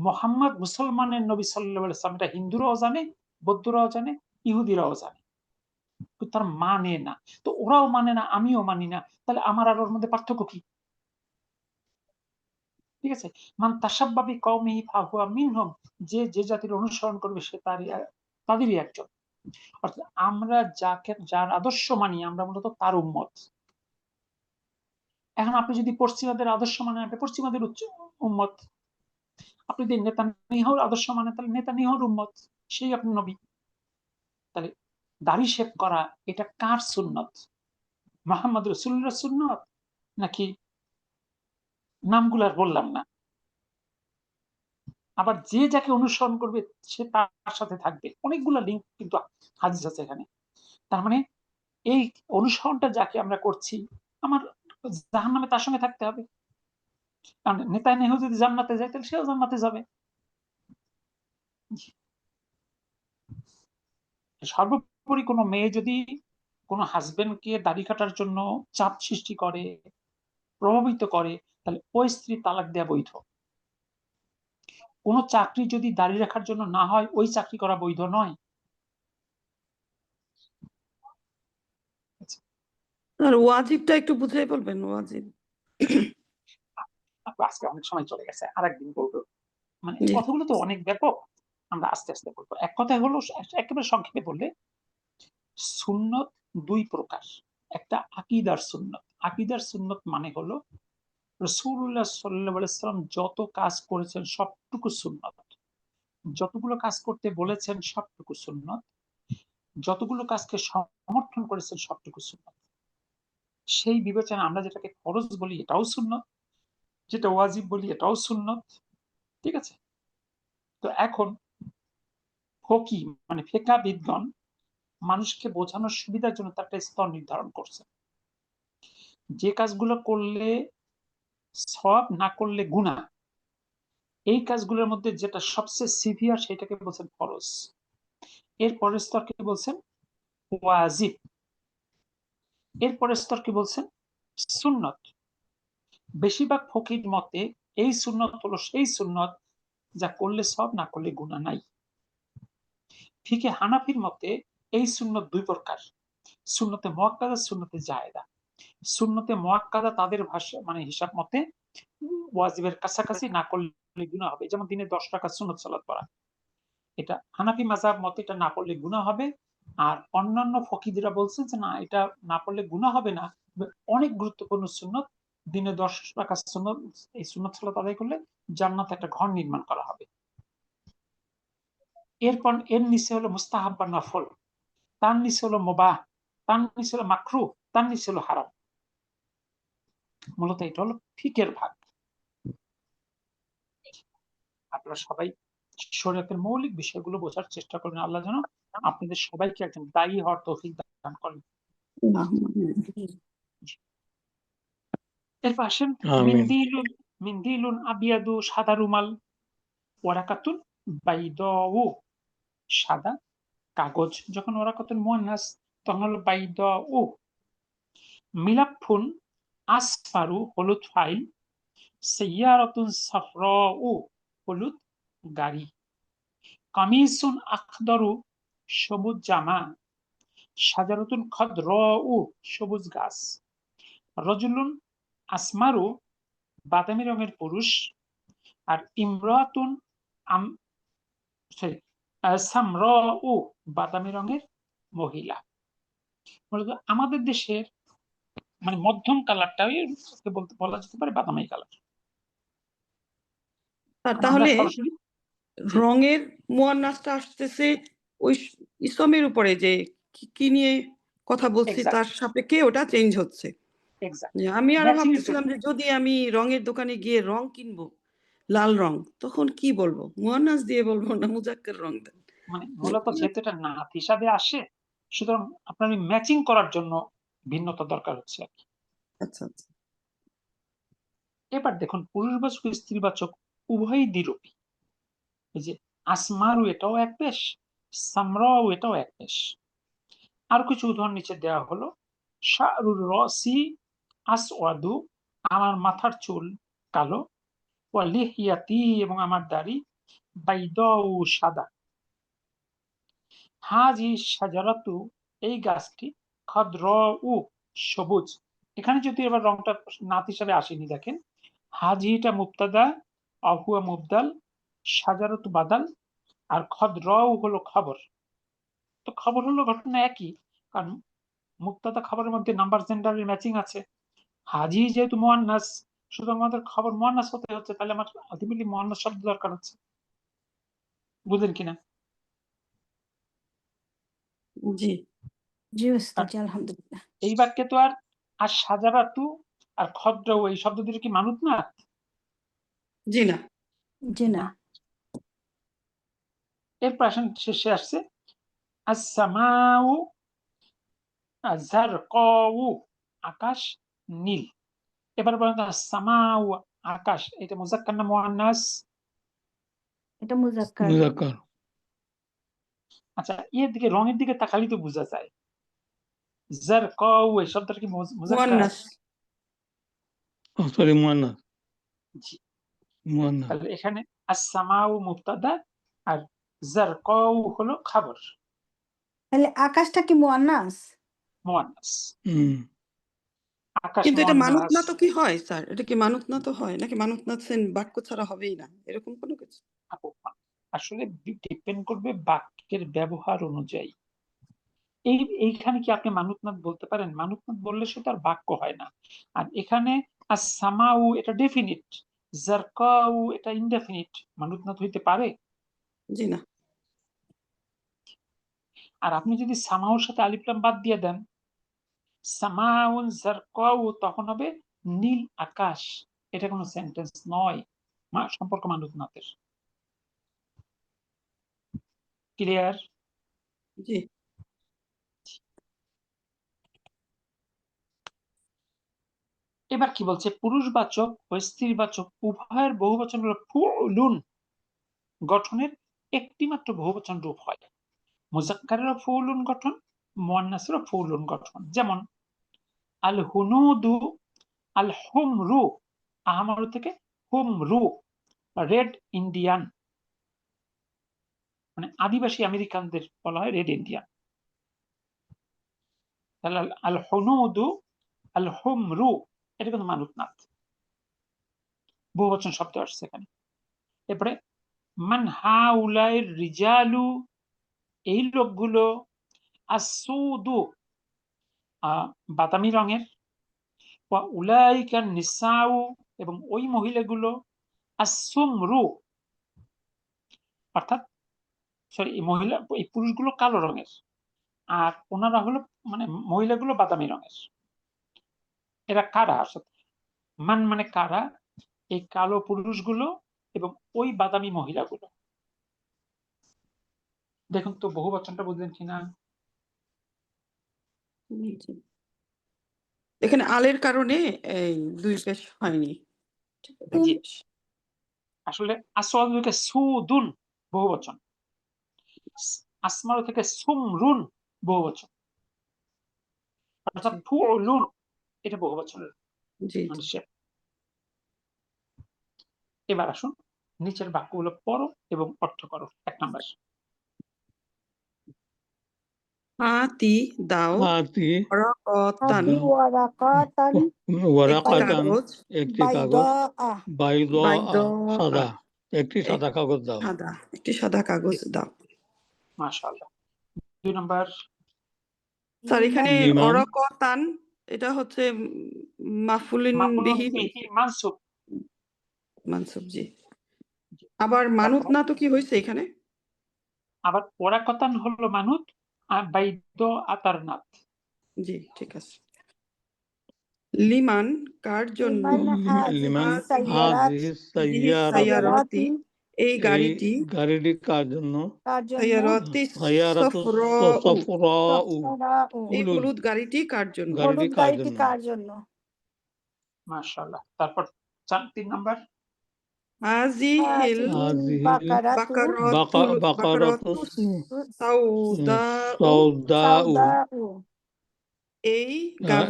মুহাম্মদ মুসলমানের নবী সাল্লাল্লাহু আলাইহি ওয়াসাল্লাম, এটা হিন্দুরাও জানে, বৌদ্ধরাও জানে, ইহুদিরাও জানে, কিন্তু তার মানে না। তো ওরাও মানে না, আমিও মানি না, তাহলে আমার আর ওর মধ্যে পার্থক্য কি? ঠিক আছে? মান তাসাব্বা বিকওমিহি ফাহুয়া মিনহুম, যে যে জাতির অনুসরণ করবে সে তাদেরই একজন। অর্থাৎ আমরা যার আদর্শ মানি, আমরা মূলত তার উম্মত। এখন আপনি যদি পশ্চিমাদের আদর্শ মানেন, আপনি পশ্চিমাদের উম্মত। আপনি যদি নেতানিয়াহুর আদর্শ মানেন, তাহলে নেতানিয়াহুর উম্মত, সেই আপনি নবী। তাহলে দাড়ি শেভ করা এটা কার সুন্নত? মুহাম্মদ রাসূলুল্লাহর সুন্নত নাকি নামগুলো আর বললাম না। আবার যে যাকে অনুসরণ করবে সে তার সাথে থাকবে। অনেকগুলো লিঙ্ক কিন্তু হাদিস আছে এখানে। তার মানে এই অনুসরণটা যাকে আমরা করছি, আমার জাহান্নামে তার সঙ্গে থাকতে হবে। কারণ নেতানিয়াহু যদি জান্নাতে যায় তাহলে সেও জান্নাতে যাবে। সর্বোপরি কোনো মেয়ে যদি কোনো হাজবেন্ডকে দাড়ি কাটার জন্য চাপ সৃষ্টি করে, প্রভাবিত করে, তাহলে ওই স্ত্রী তালাক দেয়া বৈধ। কোনো চাকরি যদি দাড়ি রাখার জন্য না হয়, ওই চাকরি করা বৈধ নয়। আর ওয়াজিবটা একটু বুঝিয়ে বলবেন, ওয়াজিব। আজকে অনেক সময় চলে গেছে, আরেকদিন বলবো। মানে জি। কথাগুলো তো অনেক ব্যাপক, আমরা আস্তে আস্তে বলবো। এক কথায় হলো, একেবারে সংক্ষেপে বললে, সুন্নত দুই প্রকার। একটা আকীদার সুন্নত। আকীদার সুন্নত মানে হলো রাসূলুল্লাহ সাল্লাল্লাহু আলাইহি ওয়াসাল্লাম যত কাজ করেছেন সবটুকু সুন্নত, যতগুলো কাজ করতে বলেছেন সবটুকু সুন্নত, যতগুলো কাজকে সমর্থন করেছেন সবটুকু সুন্নত। সেই বিবেচনা আমরা যেটাকে ফরজ বলি এটাও সুন্নত, যেটা ওয়াজিব বলি এটাও সুন্নত। ঠিক আছে? তো এখন ফকি মানে ফিকহাবিদগণ মানুষকে বোঝানোর সুবিধার জন্য তার একটা স্তর নির্ধারণ করছে। যে কাজগুলো করলে সওয়াব, না করলে গুনাহ, এই কাজগুলোর মধ্যে যেটা সবচেয়ে সিভিয়ার সেটাকে বলছেন ফরজ। এর পরের স্তরকে বলছেন ওয়াজিব। এর পরের স্তরকে বলছেন সুন্নত। বেশিরভাগ ফকির মতে এই সুন্নত হলো সেই সুন্নত যা করলে সওয়াব, না করলে গুনাহ নাই। ফিকে হানাফির মতে এই সুন্নত দুই প্রকার, সুন্নতে মুআক্কাদা, সুন্নতে জায়েদা। সুন্নতে মুআক্কাদা তাদের ভাষা মানে হিসাব মতে ওয়াজিবের কাছাকাছি, না করলে গুনাহ হবে। যেমন দিনে 10 রাকাত সুন্নত সালাত পড়া, এটা হানাফি মাযহাব মতে এটা না পড়লে গুনাহ হবে। আর অন্যান্য ফকিহরা বলছেন যে না, এটা না পড়লে গুনাহ হবে না, অনেক গুরুত্বপূর্ণ সুন্নত, দিনে 10 রাকাত সুন্নত, এই সুন্নত সালাত আদায় করলে জান্নাতে একটা ঘর নির্মাণ করা হবে। এরপর এর নিচে হলো মুস্তাহাব বা নফল, তার নিচে হলো মুবাহ, তার নিচে হলো মাকরুহ, তার নিচে হলো হারাম। মূলত এটা হলো ফিকের ভাগ। আপনারা সবাই শরীয়তের মৌলিক বিষয়গুলো বোঝার চেষ্টা করবেন। আল্লাহ যেন আপনাদের সবাইকে একজন দায়ী হওয়ার তৌফিক দান করেন। এরপর আসেন আমিন। মিন্দিলুন আবিয়াদু, সাদা রুমাল, ওয়ারাকাতুন বাইদাউ, সাদা কাগজ। যখন ওয়ারাকাতুন মুয়ান্নাস তখন হলো বাইদাউ। মিলাফুন আসফারু, হলুদ ফাইল, সাইয়ারাতুন সাফরাউ, হলুদ গাড়ি, কামিসুন আখদারু, সবুজ জামা, শাজারাতুন খাদরাউ, সবুজ গাছ, রজুলুন আসমারু, বাদামি রঙের পুরুষ, আর ইমরাতুন সামরাউ, বাদামি রঙের মহিলা। মূলত আমাদের দেশের মানে মধ্যম কালারটাই বলতে বলা যেতে পারে বাদামি কালার। তাহলে সরাসরি রঙের মুয়ান্নাসটা আসতেছে ওই ইসমের উপরে, যে কি নিয়ে কথা বলছি তার সাপেক্ষে ওটা চেঞ্জ হচ্ছে। আমি আরো ভাবতেছিলাম যে যদি আমি রঙের দোকানে গিয়ে রং কিনবো, লাল রং, তখন কি বলবো, মুয়ান্নাস দিয়ে বলবো না মুজাক্কার রং দেন? মানে মূলত যেহেতু এটা নাত হিসাবে আসে, সুতরাং আপনার ম্যাচিং করার জন্য ভিন্নতা দরকার হচ্ছে আর কি। আচ্ছা আচ্ছা। এবার দেখুন, পুরুষবাচক স্ত্রীবাচক উভয়ই দ্বিরূপী। এই যে আসমারু এটাও এক পেশ, সামরাও এটাও এক পেশ। আর কিছু উদাহরণ নিচে দেওয়া হলো। শারুর রসি আসওয়াদু, আমার মাথার চুল কালো, ওয়া লিহিয়াতি, এবং আমার দাড়ি, বাইদাউ, সাদা, হাজি শাজারাতু, এই গাছটি, খাদরাউ, সবুজ। এখানে যদি এবার রংটা নাত হিসাবে আসেনি, দেখেন হাজিটা মুবতাদা, আহুয়া মুবদাল, শাজারাতু বাদাল, আর খাদরাউ হলো খবর। তো খবর হলো ঘটনা একই, কারণ মুবতাদা খবরের মধ্যে নাম্বার জেন্ডারের ম্যাচিং আছে। হাজি যেহেতু মুয়ান্নাস, সুতরাং আমাদের খবর মুয়ান্নাস হতে হচ্ছে, তাহলে আমার আলটিমেটলি মুয়ান্নাস শব্দ দরকার হচ্ছে। বুঝলেন কিনা? জি জি উস্তাদ জি, আলহামদুলিল্লাহ। এই বাক্যে তো আর সাজারাতু আর খদ্রাউ এই শব্দ দুটো কি মানুত না? জি না জি না। এরপর আসেন শেষে আসছে আসসামাউ জারকাউ, আকাশ নীল। এবার বলেন তো আসসামাউ আকাশ এটা মুযাক্কার না মুআন্নাস? এটা মুজাক্কার। মুযাক্কার। আচ্ছা এর দিকে রঙের দিকে তাকালেই তো বোঝা যায়। জারকাউ এই শব্দটা কি মুযাক্কার? মুআন্নাস সরি মুয়ান্নাস। জি, মুয়ান্নাস। তাহলে এখানে আসসামাউ মুবতাদা আর জারকাউ হলো খবর, তাহলে আকাশটা কি মুয়ান্নাস? মুআন্নাস। হুম। আকাশ কিন্তু এটা মানুত মুআন্নাস। না তো কি হয় স্যার? এটা কি মানুত না তো হয় নাকি মানুত না সেন বাক্য ছাড়া হবেই না এরকম কোনো কিছু? আপু, আসলে ডিপেন্ড করবে বাক্যের ব্যবহার অনুযায়ী। এইখানে কি আপনি মানুতনাথ বলতে পারেন? মানুতনাথ বললে সেটা আর বাক্য হয় না। আর এখানে আসসামাউ এটা ডেফিনিট, জারকাউ এটা ইনডেফিনিট, মানুতনাথ হইতে পারে? জি না। আর আপনি যদি সামাউর সাথে আলিফ লাম বাদ দিয়ে দেন, সামাউন জারকাউ, তখন হবে নীল আকাশ। এটা কোনো সেন্টেন্স নয়, সম্পর্ক মানুতনাথের। ক্লিয়ার? জি এবার কি বলছে? পুরুষবাচক ও স্ত্রীবাচক উভয়ের বহুবচন হলো ফুলুন গঠনের একটি মাত্র বহুবচন রূপ হয়। মুযাক্কারেরও ফুলুন গঠন, মুআন্নাসেরও ফুলুন গঠন। যেমন আল হুনুদু আল হুমরু, আহমারু থেকে হুমরু, রেড ইন্ডিয়ান, মানে আদিবাসী আমেরিকানদের বলা হয় রেড ইন্ডিয়ান। তাহলে আল হুনুদু আল হুমরু এটা কিন্তু মানুতনাথ, বহুবচন শব্দ আসছে এখানে। এরপরে মান হাউলাইর রিজালু, এই লোকগুলো, আসুদু বাদামি রঙের, ওয়া উলাইকা নিসাউ এবং ওই মহিলাগুলো, আসুমরু অর্থাৎ সরি এই পুরুষগুলো কালো রঙের আর ওনারা হলো মানে মহিলাগুলো বাদামি রঙের। এরা কারা? মান মানে কারা, এই কালো পুরুষগুলো এবং ওই বাদামি মহিলাগুলো। দেখুন তো বহুবচনটা বুঝলেন কিনা? জি। এখানে আলের কারণে এই দুই পেশ হয়নি। জি, আসলে আসওয়াদ থেকে সুদুন বহুবচন, আসমারু থেকে সুমরুন বহুবচন, অর্থাৎ ফুলুন এটা বহুবচনের জি শেপ। এবার আসুন নিচের বাক্যগুলো পড়ো এবং অর্থ করো। 1 নাম্বার, হাতি দাও হাতি ওয়ারাকাতান হাতি ওয়ারাকাতান ওয়ারাকাতান, কাগজ একটি কাগজ, বাইদাআ, বাইদা বাইদা সাদা, একটি সাদা কাগজ দাও। সাদা একটি সাদা কাগজ দাও। মাশাআল্লাহ। 2 নাম্বার, স্যার এখানে লিমান ওরাকাতান এটা হচ্ছে মাফুলিন মাফউলুন বিহি বিহি মানসুব। মানসুব জি। আবার মানুত না তো কি হয়েছে এখানে? আবার ওরাকাতান হলো মানুত আর বাইদ আতারনাত। জি ঠিক আছে। লিমান কার জন্য? লিমান হাযিহি লিমান সাইয়ারাত, হাযিহি বিহি সাইয়ারাতু, সাইয়ারাতি এই এই গাড়িটি গাড়িটি কার জন্য? কার জন্য? সাইয়ারাতি সাইয়ারাতু সফরাউ সফরাউ, সফরাউ, এই হলুদ হলুদ গাড়িটি কার জন্য? গাড়িটি হলুদ কার গাড়িটি জন্য? কার জন্য? মাশাআল্লাহ। তারপর 3 নাম্বার, হাজিহিল হাযিহিল বাকারাতু বাকারাতু বাকারাতু সাউদাউ সাউদাউ, সাউদাউ, এই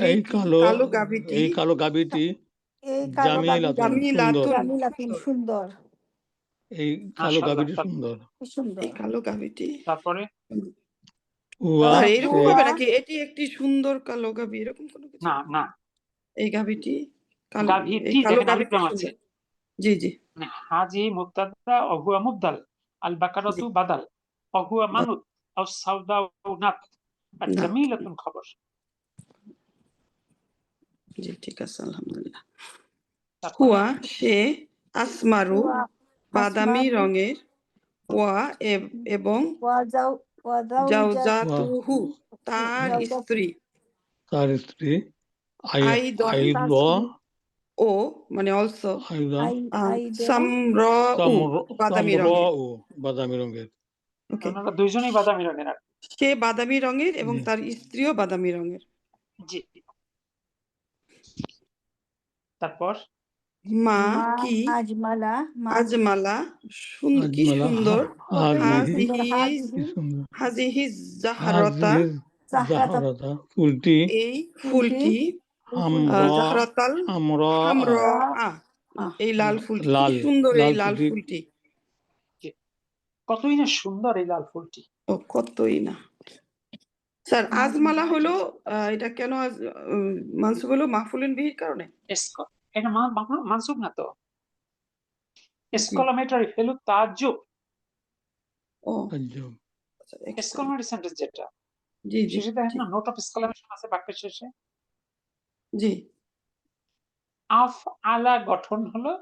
এই কালো গাভীটি এই কালো গাভীটি এই কালো গাভীটি জামিলাতুন সুন্দর, জামিলাতুন সুন্দর, এই কালো মাশাআল্লাহ। গাভীটি সুন্দর। কি সুন্দর। এই কালো গাভীটি তারপরে হুয়া স্যার সে, এরকম হবে নাকি এটি একটি সুন্দর কালো গাভী এরকম কোনো কিছু? না না, এই গাভীটি কালো, এই গাভীটি কালো দেখেন আলিফ গাভীটি লাম আছে, সুন্দর। জি জি মানে হাজি মুবতাদা ও হুয়া মুবদাল, আল বাকারাতু বাদাল, ও হুয়া মানুত, আও সাউদাউ নাত, আর নাত। জামিলাতুন খবর। জি ঠিক আছে আলহামদুলিল্লাহ। তারপরে হুয়া সে আসমারু হুয়া বাদামি আসমারু রঙের, ওয়া এবং ওয়াজাউ জাওজাতুহু তার জাওজাত স্ত্রী, তার স্ত্রী আইদন তার আইদ স্ত্রী ও মানে অলসো আইদন আইদা সামরাউ বাদামি রঙের। বাদামি রঙের। ওকে, ওনারা দুইজনই বাদামি রঙের আর কি। সে বাদামি রঙের এবং জি। তার স্ত্রীও বাদামি রঙের। জি। তারপর মা মা কি আজমালা মা আজমালা কি আজমালা সুন্দর, হাজিহি সুন্দর কি সুন্দর হাজিহি জাহরতা হাজির জাহরাতা জাহরাতা ফুলটি এই ফুলটি হামরা জাহরাতাল হামরা হামরা এই লাল ফুলটি, কি সুন্দর এই লাল ফুলটি। ফুলটি। কতই না সুন্দর এই লাল ফুলটি। ও কতই না। স্যার আজমালা হলো এটা কেন মানসুব হলো মাহফুলিন বিহির কারণে? এটা মানসুব না তো, এক্সক্লামেটরি ফেলু তাজ্জুব, ও তাজ্জুব। এক্সক্লামেটরি সেন্টেন্স যেটা জি জি শেষে দেখেন না নোট অফ এক্সক্লামেশন আছে বাক্যের শেষে। জি আফ আলা গঠন হলো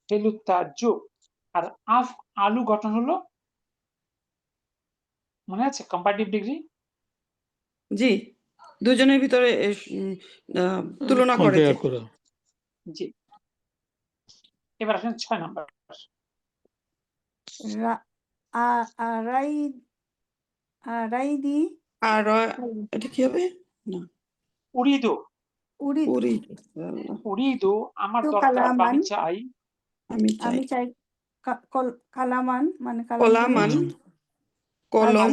ফেলু তাজ্জুব, আর আফ আলু গঠন হলো, মনে আছে কম্পারেটিভ ডিগ্রি? জি, দুজনের ভিতরে তুলনা করে যে। Compare করা। জি। এবার আসেন 6 নাম্বার। রাইদি আর এটা কি হবে? না উরিদু উরি উরিদু আমার তো দরকার বা আমি কালামান চাই, আমি চাই আমি চাই কালামান মানে কালাম কলামান কলম,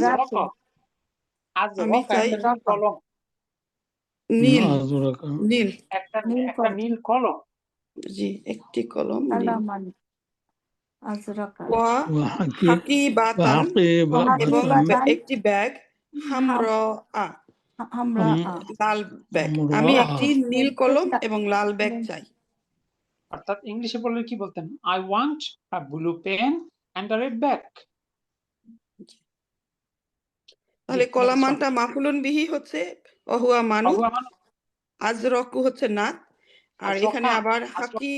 আজরক আমি চাই কলম, নীল আজরাকা নীল একটা নীল একটা কলম। নীল কলম। জি একটি কলম নীল। কালামান আজরাকা ওয়া ওয়াহাকি হাকিবাতান এবং হাকিবাতান একটি ব্যাগ হামরা আমরা লাল ব্যাগ। আমরা আমি একটি নীল কলম এবং লাল ব্যাগ চাই। অর্থাৎ ইংলিশে বললে কি বলতেন? I want a blue pen and a red bag. তাহলে কলামানটা মাফুলুন বিহি হচ্ছে অহুয়া মানু, আজরকু হচ্ছে নাত, আর এখানে আবার হাকি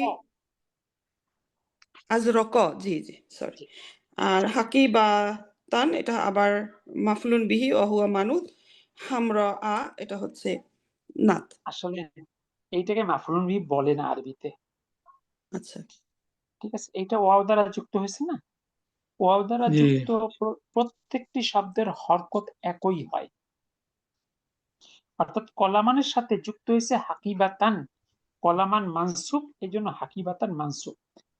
আজরক, জি জি সরি, আর হাকি বা তান এটা আবার মাফুলুন বিহি অহুয়া মানু, হামরা এটা হচ্ছে নাত। আসলে এইটাকে মাফুলুন বিহি বলে না আরবিতে। আচ্ছা ঠিক আছে, এইটা ওয়াও দ্বারা যুক্ত হয়েছে না, ওয়াও দ্বারা জি। যুক্ত প্রত্যেকটি শব্দের হরকত একই হয়। অর্থাৎ কলামানের সাথে যুক্ত হয়েছে হাকিবাতান, কলামান মানসুব, এই জন্য হাকিবাতান মানসুব।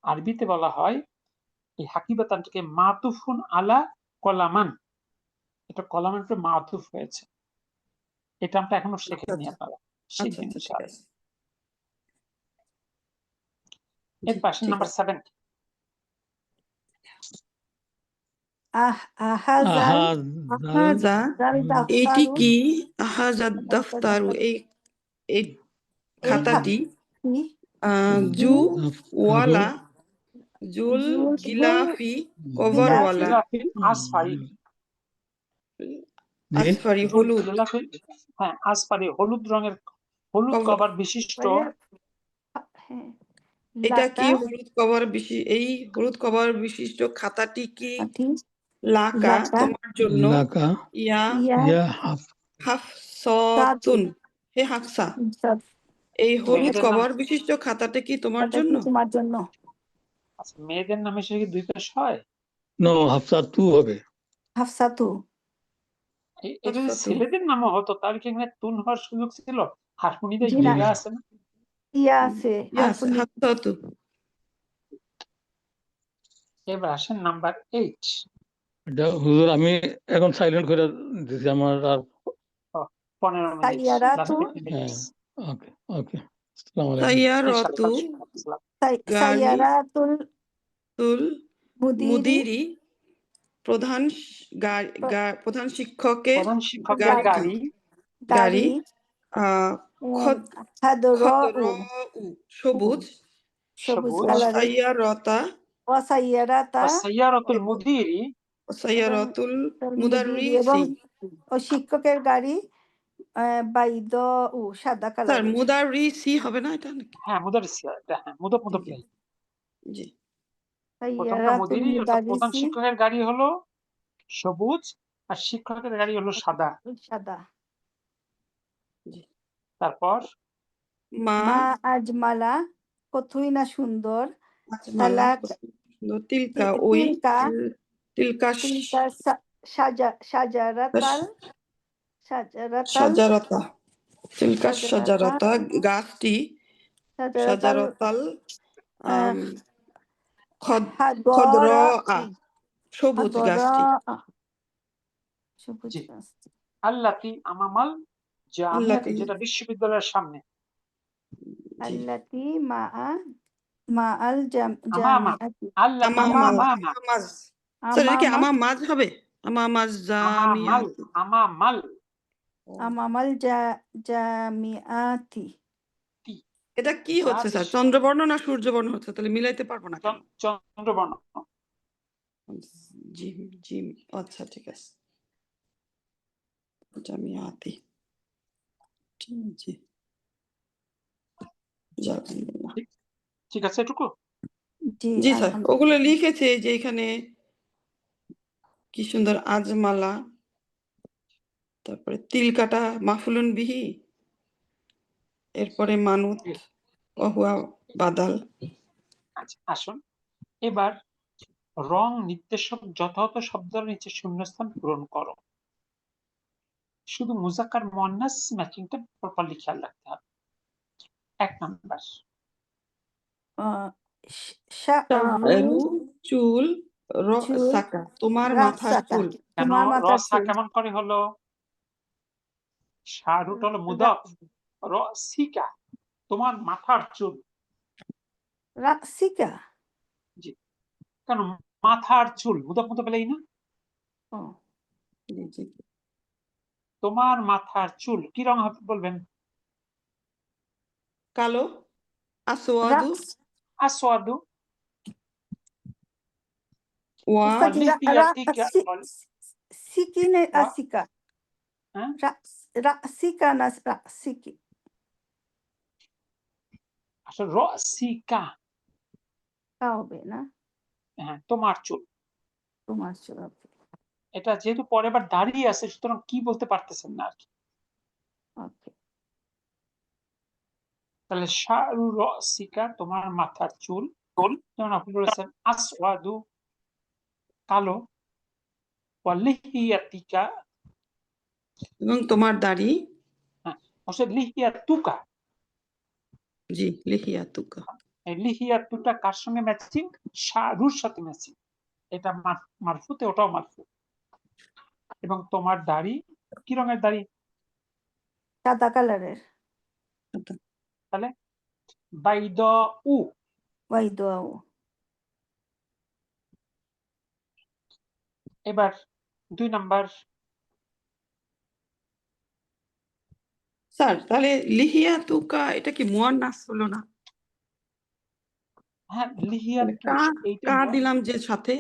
আরবিতে বলা হয় এই হাকিবাতানটাকে মাতুফুন আলা কলামান, এটা কলামান উপরে মাতুফ হয়েছে। এটা আমরা এখনো শেখেনি আপনারা, শিখবেন ঠিক ইনশাআল্লাহ। আছে। এর পাশে নাম্বার 7। আহাজা এটি কি? আহাজা দফতারু এই খাতাটি, জু ওয়ালা জুল গিলাফি কভারওয়ালা আসফারি হলুদ, হ্যাঁ আসফারি হলুদ রঙের, হলুদ কভার বিশিষ্ট। এটা কি হলুদ কভার এই হলুদ কভার বিশিষ্ট খাতাটি কি লাকা তোমার জন্য? ইয়া হাফসাতুন, হে হাফসা এই হলুদ কভার বিশিষ্ট খাতাটি কি তোমার জন্য? তোমার জন্য। আচ্ছা, মেয়েদের নামে সে কি দুই পেশ হয়? নো, হাফসাতু হবে। হাফসাতু। এটা যদি ছেলেদের নামও হতো তাহলে কি এখানে তুন হওয়ার সুযোগ ছিল? হারমোনিতে জি না। ইয়া আছে না? ইয়া আছে হাফসাতু। এবার আসেন নাম্বার 8। এটা হুজুর আমি এখন সাইলেন্ট করে দিছি, আমার আর 15 মিনিট। সাইয়ারাতু। ওকে ওকে। আসসালামু আলাইকুম। সাইয়ারাতু সাইয়ারাতুল মুদিরি প্রধান শিক্ষকের গাড়ি সবুজ সাইয়ারাতুল মুদিরি সাইয়ারাতুল এবং মুদাররিসি শিক্ষকের গাড়ি বাইদ সাদা স্যার কালার। মুদাররিসি হবে না এটা নাকি? হ্যাঁ মুদাররিসি, এটা হ্যাঁ মুদাফ ইলাইহি। জি প্রথমটা মুদিরি অর্থাৎ প্রধান শিক্ষকের গাড়ি হলো সবুজ, আর শিক্ষকের গাড়ি হলো সাদা। সাদা। তারপর মা মা আজমালা, কতই না সুন্দর। আজমালা তালাক তিলকা ওই তিলকা তিলকা তিলকা সাজারাতাল সাজারতা তিলকা সাজারাতা সাজারতা গাছটি সাজারাতাল সাজারতাল আম, খদ্র হাদরা সবুজ গাছটি সবুজ জি। গাছটি। আল্লাতি আমামাল জামিয়াতি, আল্লাতি। যেটা বিশ্ববিদ্যালয়ের সামনে। জি। আল্লাতি মা আল আমামা জামিয়াতি আল্লাতি আমামাল আমামা আমামাজ স্যার এটা কি আমামাজ হবে আমামাজ আমামাল জামিয়াতি আমামাল আমামাল জামিয়াতি। এটা কি হচ্ছে স্যার চন্দ্রবর্ণ না সূর্যবর্ণ হচ্ছে তাহলে মিলাইতে পারবো না কেন চন্দ্রবর্ণ। জিম জিম আচ্ছা ঠিক আছে জামিয়াতি জি জামিয়া। ঠিক আছে এটুকু। জি জি স্যার আলহামদুলিল্লাহ। ওগুলো লিখেছে যে এখানে কি সুন্দর আজমালা, তারপরে তিলকাটা মাফুলুন বিহি, এরপরে মানুত অহুয়া বাদাল। আচ্ছা আসুন এবার রং নির্দেশক যথাযথ শব্দের নিচে শূন্যস্থান পূরণ করো। শুধু মুজাক্কার মুয়ান্নাস ম্যাচিংটা প্রপারলি খেয়াল রাখতে হবে। 1 নাম্বার রু চুল চুল, সাকা তোমার মাথার রাসাকা, চুল। কেন তোমার মাথার রসা চুল। কেমন করে হলো? শারুট হলো মুদাফ, রসিকা তোমার মাথার চুল। রাসিকা। জি, কেন মাথার চুল মুদাফ মুদাফ পেলেই না। ও জি জি তোমার মাথার চুল কি রং হবে বলবেন? কালো আসওয়াদু আসওয়াদু। ওয়া উস্তাদ সিকিনে আসিকা। হ্যাঁ রাসিকা না রাসিকি। আসলে রসিকা তা হবে না, হ্যাঁ তোমার চুল। তোমার চুল হবে। এটা যেহেতু পরে আবার দাঁড়িয়ে আছে সুতরাং কি বলতে পারতেছেন না আর কি। ওকে। তাহলে শারু রসিকা তোমার মাথার চুল, যেমন আপনি বলেছেন আসওয়াদু কালো, ওয়ালিহিয়াতিকা এবং তোমার দাড়ি। হ্যাঁ অবশ্যই লিহিয়াতুকা। জি লিহিয়া তুকা। এই লিহিয়াতুটা কার সঙ্গে ম্যাচিং? শারুর সাথে ম্যাচিং। এটা মারফুতে ওটাও মারফু। এবং তোমার দাড়ি কি রঙের দাড়ি? সাদা কালারের। তাহলে বাইদ উ। ওয়াইদুয়াও। এবার 2 নাম্বার স্যার তাহলে লিহিয়া তুকা এটা কি মুয়ান্নাস হলো না? হ্যাঁ লিহিয়াতু কা এইটা কা দিলাম যে সাথে।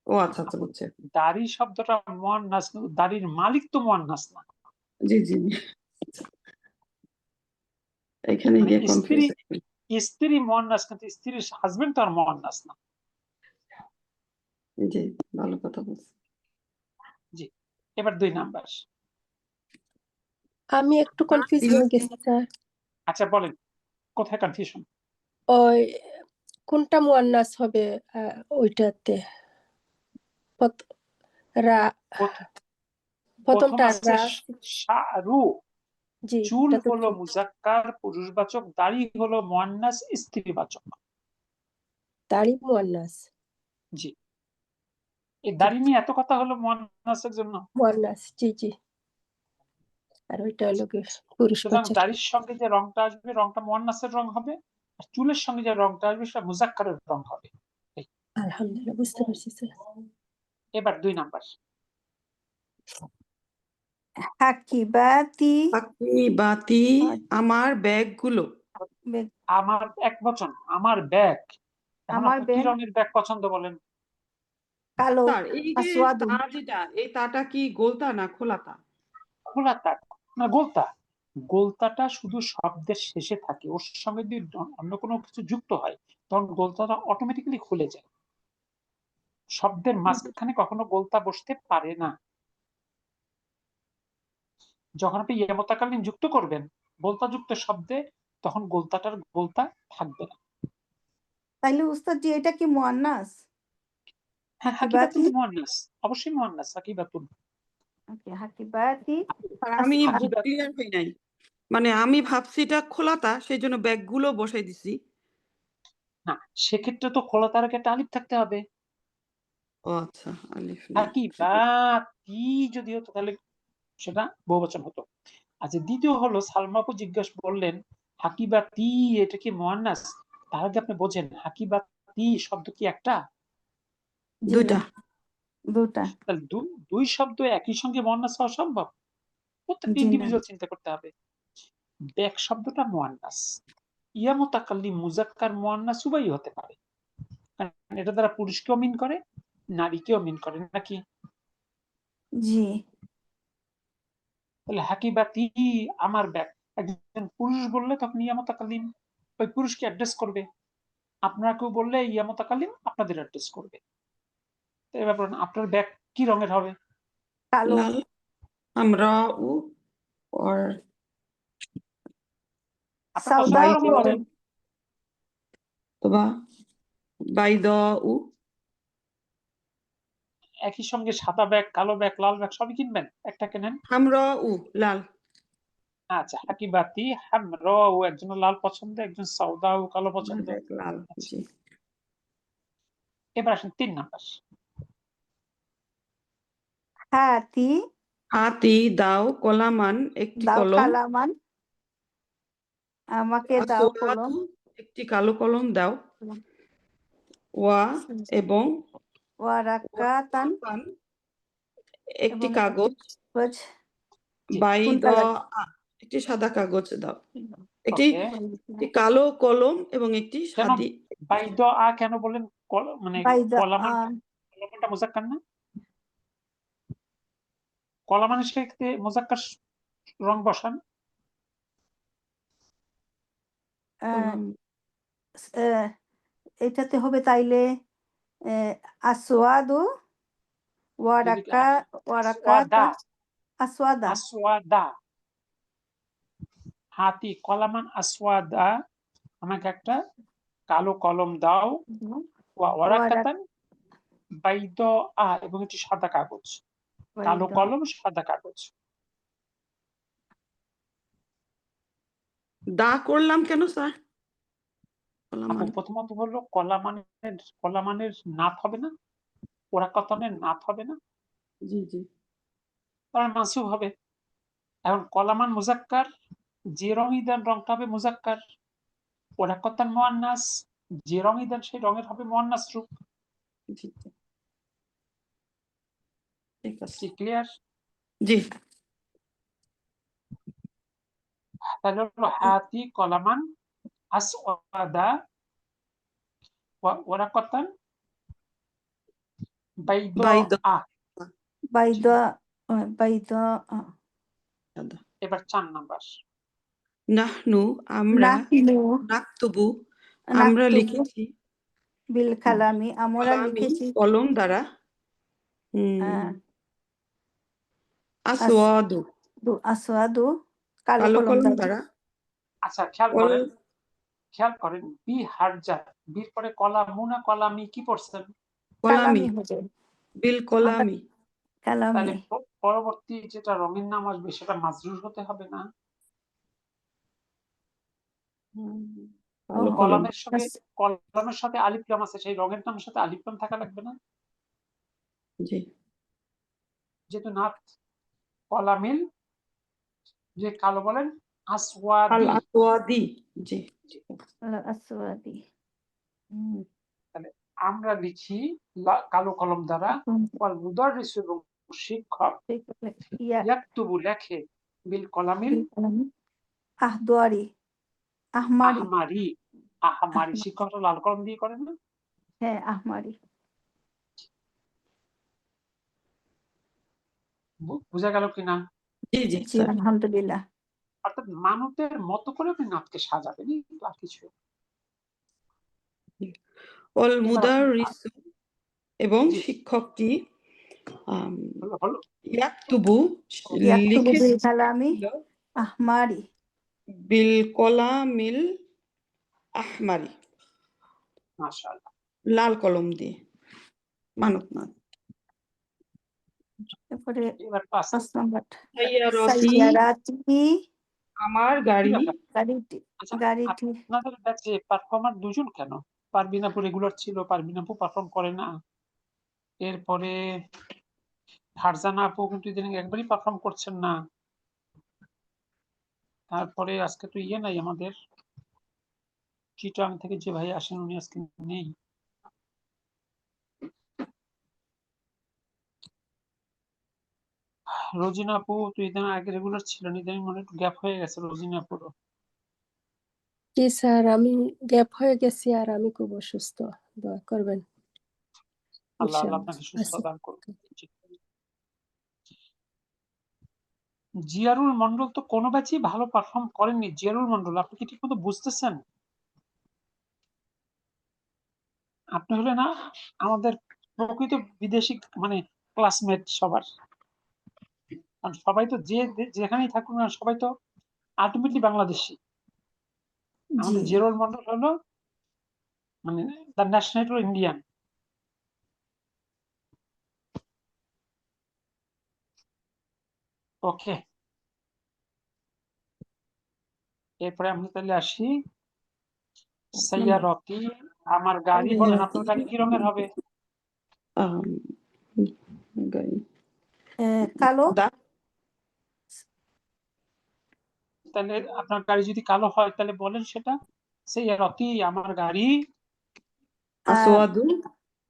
ও আচ্ছা আচ্ছা বুঝছে। দাড়ি শব্দটা মুয়ান্নাস, কিন্তু দাড়ির মালিক তো মুয়ান্নাস না। জি জি এখানে মানে গিয়ে স্ত্রী কনফিউজ। স্ত্রী মুয়ান্নাস, কিন্তু স্ত্রীর হাজবেন্ড তো আর মুয়ান্নাস না। জি ভালো কথা বলছি। জি এবার 2 নাম্বার। আমি একটু কনফিউজ হয়ে গেছি স্যার। আচ্ছা বলেন কোথায় কনফিউশন? ওই কোনটা মুয়ান্নাস হবে ওইটাতে প্রথ- রা প্রথম প্রথমটা আছে রা। শারু, জি চুল এটা তো হলো ঠিক। মুজাক্কার পুরুষবাচক, দাড়ি হলো মুয়ান্নাস স্ত্রীবাচক। দাড়ি মুয়ান্নাস। জি এই দাড়ি নিয়ে এত কথা হলো মুয়ান্নাসের জন্য। মুয়ান্নাস জি জি। আর ওইটা হলো কি সুতরাং পুরুষবাচক। দাড়ির সঙ্গে যে রংটা আসবে রংটা মুয়ান্নাসের রং হবে, আর চুলের সঙ্গে যে রংটা আসবে সেটা মুজাক্কারের রং হবে। আলহামদুলিল্লাহ বুঝতে পারছি স্যার। এবার 2 নাম্বার হাকিবাতি বাতি আমার ব্যাগগুলো। আমার এক বচন আমার ব্যাগ। এখন আমার আপনি কি ব্যাগ রঙের ব্যাগ পছন্দ বলেন? কালো। স্যার এই যে আসওয়াদু। তা যেটা এই তাটা কি গোলতা না খোলাতা? খোলা তাক না গোলতা? গোলতাটা শুধু শব্দের শেষে থাকে, ওর সঙ্গে যদি অন্য কোনো কিছু যুক্ত হয় তখন গোলতাটা অটোমেটিক্যালি খুলে যায়। শব্দের মাঝখানে কখনো গোলতা বসতে পারে না। যখন আপনি ইয়া মুতাকাল্লিম যুক্ত করবেন গোলতা যুক্ত শব্দে, তখন গোলতাটার গোলতা থাকবে না। তাইলে উস্তাদ জি এটা কি মুয়ান্নাস? হ্যাঁ, হাকিবাতুন তো মুয়ান্নাস, অবশ্যই মুয়ান্নাস হাকিবাতুন। ওকে, হাকিবাতি। আর আমি হাকিবাত ক্লিয়ার হই নাই, মানে আমি ভাবছি এটা খোলাতা, সেই জন্য ব্যাগগুলো বসাই দিছি। না, সেক্ষেত্রে তো খোলা তার আগে একটা আলিফ থাকতে হবে। ও আচ্ছা, আলিফ নেই। হাকিবাতি যদি হতো তাহলে সেটা বহুবচন হতো। আচ্ছা, দ্বিতীয় হলো সালমা আপু জিজ্ঞেস বললেন হাকিবাতি এটা কি মুয়ান্নাস, তার আগে আপনি বোঝেন হাকিবাতি শব্দ কি একটা? জি দুইটা। না, দুটা। তাহলে দুই শব্দ একই সঙ্গে মুয়ান্নাস হওয়া সম্ভব? প্রত্যেকটা জি না। ইন্ডিভিজুয়াল চিন্তা করতে হবে। ব্যাক শব্দটা মুয়ান্নাস, ইয়া মুতাকাল্লিম মুজাক্কার মুয়ান্নাস উভয়ই হতে পারে, কারণ এটা দ্বারা পুরুষকেও মিন করে নারীকেও মিন করে নাকি? জি। তাহলে হাকিবাতি আমার ব্যাগ, একজন পুরুষ বললে তখন ইয়া মুতাকাল্লিম ওই পুরুষকে অ্যাড্রেস করবে, আপনারা কেউ বললে ইয়া মুতাকাল্লিম আপনাদের অ্যাড্রেস করবে। তো এবার বলুন আপনার ব্যাগ কি রঙের হবে? কালো। লাল, আমরা উ আর আপনার পছন্দ সাউদা রঙের বলেন। অথবা বাইদ উ। একই সঙ্গে সাদা ব্যাগ, কালো ব্যাগ, লাল ব্যাগ সবই কিনবেন, একটা কেনেন। হামরা উ লাল। আচ্ছা, হাকিবাতি হামরা ও, একজনের লাল পছন্দ, একজন সাউদা ও কালো পছন্দ। লাল। আচ্ছা, জি। এবার আসেন 3 নাম্বার। হাতি হাতি দাও কলামান একটি দাও কলম। কালামান, আমাকে দাও কলম। একটি কালো কলম দাও। ওয়া এবং ওয়ারাকাতান একটি এবং কাগজ। কাগজ। বাইদ কোনটা লাগবে? একটি সাদা কাগজ দাও। একটি ওকে, কালো কলম এবং একটি কেন সাদি। বাইদ আ কেন বলেন? মানে বাইদা কলামানটা মুজাক্কার না? কলামানের সাথে মুজাক্কার রং বসান। কলম এটাতে হবে তাইলে আসওয়াদু ওয়ারাকাতা আসওয়াদা। আসওয়াদা, হাতি কলামান আসওয়াদা, আমাকে একটা কালো কলম দাও। ওয়ারাকাতান বাইদ আ এবং একটি সাদা কাগজ, কালো কলম সাদা কাগজ। দা করলাম কেন স্যার? আপু প্রথমত হলো কলামানের নাত হবে না, ওরাকাতানের নাত হবে না, জি জি। তার মানসুব হবে। এখন কলামান মুজাক্কার, যে রঙই দেন রংটা হবে মুজাক্কার। ওরাকাতান মুয়ান্নাস, যে রঙই দেন সেই রঙের হবে মুয়ান্নাস রূপ। জি জি, ঠিক আছে। কি ক্লিয়ার? জি। তাহলে হলো হাতি কলামান আসওয়াদা ওয়ারাকাতান বাইদা। বাইদা। এবার 4 নাম্বার। নাহনু আমরা, নাকতুবু আমরা লিখেছি, বিল কালামি আমরা লিখেছি কলম দ্বারা। আসওয়াদু আসওয়াদু কালো কালো কলম কলম দ্বারা। আচ্ছা, খেয়াল করেন বি হারজা, বির পরে কলামু না কলামি কি পড়ছেন? কলামি হবে বিল কলামি। তাহলে কালামি। পরবর্তী যেটা রঙের নাম আসবে সেটা মাজরুর হতে হবে না? কলমের সাথে আলিফ লাম আছে, সেই রঙের নামের সাথে আলিফ লাম থাকা লাগবে না? জি। যেহেতু নাত কলামিল, যে কালো বলেন আসওয়াদি। আসওয়াদি। জি। আসওয়াদি। তাহলে আমরা লিখি কালো কলম দ্বারা, ওয়াল মুদাররিস এবং শিক্ষক ইয়াকতুবু লেখে বিল কলামিল আহদুয়ারি আহমারি। আহমারি শিক্ষকরা লাল কলম দিয়ে করেন না? হ্যাঁ, আহমারি। বুঝা গেল কিনা? জি জি জি আলহামদুলিল্লাহ। অর্থাৎ মানুষের মতো করে আপনি নাতকে সাজাবেন, আর কিছু। ওয়াল মুদাররিস এবং শিক্ষকটি হলো হলো ইয়াকতুবু ইয়াকতুবু লিখে বিল কালামি আহমারি বিল কলামিল আহমারি, মাশাআল্লাহ। লাল কলম দিয়ে, মানত না। তারপরে এবার পাঁচ 5 নাম্বার সাইয়ারতি সাইয়ারাতি আমার গাড়ি। গাড়িটি আচ্ছা, গাড়িটি আপনাদের ব্যাচে পারফর্মার দুজন কেন? পারভিন আপু রেগুলার ছিল, পারভিন আপু পারফর্ম করে না। এরপরে ফারজানা আপু কিন্তু ইদানিং একবারই পারফর্ম করছেন না। তারপরে আজকে তো ইয়ে নাই আমাদের, চিটাং থেকে যে ভাই আসেন উনি আজকে নেই। রোজিনা আপু তো ইদানিং আগে রেগুলার ছিলেন, ইদানিং মনে একটু গ্যাপ হয়ে গেছে রোজিনা আপুরও। জি স্যার, আমি গ্যাপ হয়ে গেছি আর আমি খুব অসুস্থ, দোয়া করবেন। আল্লাহ আল্লাহ ইনশাআল্লাহ আপনাকে সুস্থ আছি। দান করুন। জিয়ারুল মন্ডল তো কোনো ব্যাচই ভালো পারফর্ম করেননি। জিয়ারুল মন্ডল, আপনি কি ঠিক মতো বুঝতেছেন? আপনি হলে না আমাদের প্রকৃত বিদেশি মানে ক্লাসমেট সবার, কারণ সবাই তো যেখানেই থাকুক না সবাই তো আলটিমেটলি বাংলাদেশি। জি আমাদের জিয়ারুল মন্ডল হলো মানে দ্য ন্যাশনাল ইন্ডিয়ান। ওকে, এরপরে আমরা তাহলে আসি সাইয়ারতি আমার গাড়ি। বলেন আপনার গাড়ি কি রঙের হবে? গাড়ি কালো তাহলে আপনার গাড়ি যদি কালো হয় তাহলে বলেন সেটা। সাইয়ারতি আমার গাড়ি। আসওয়াদু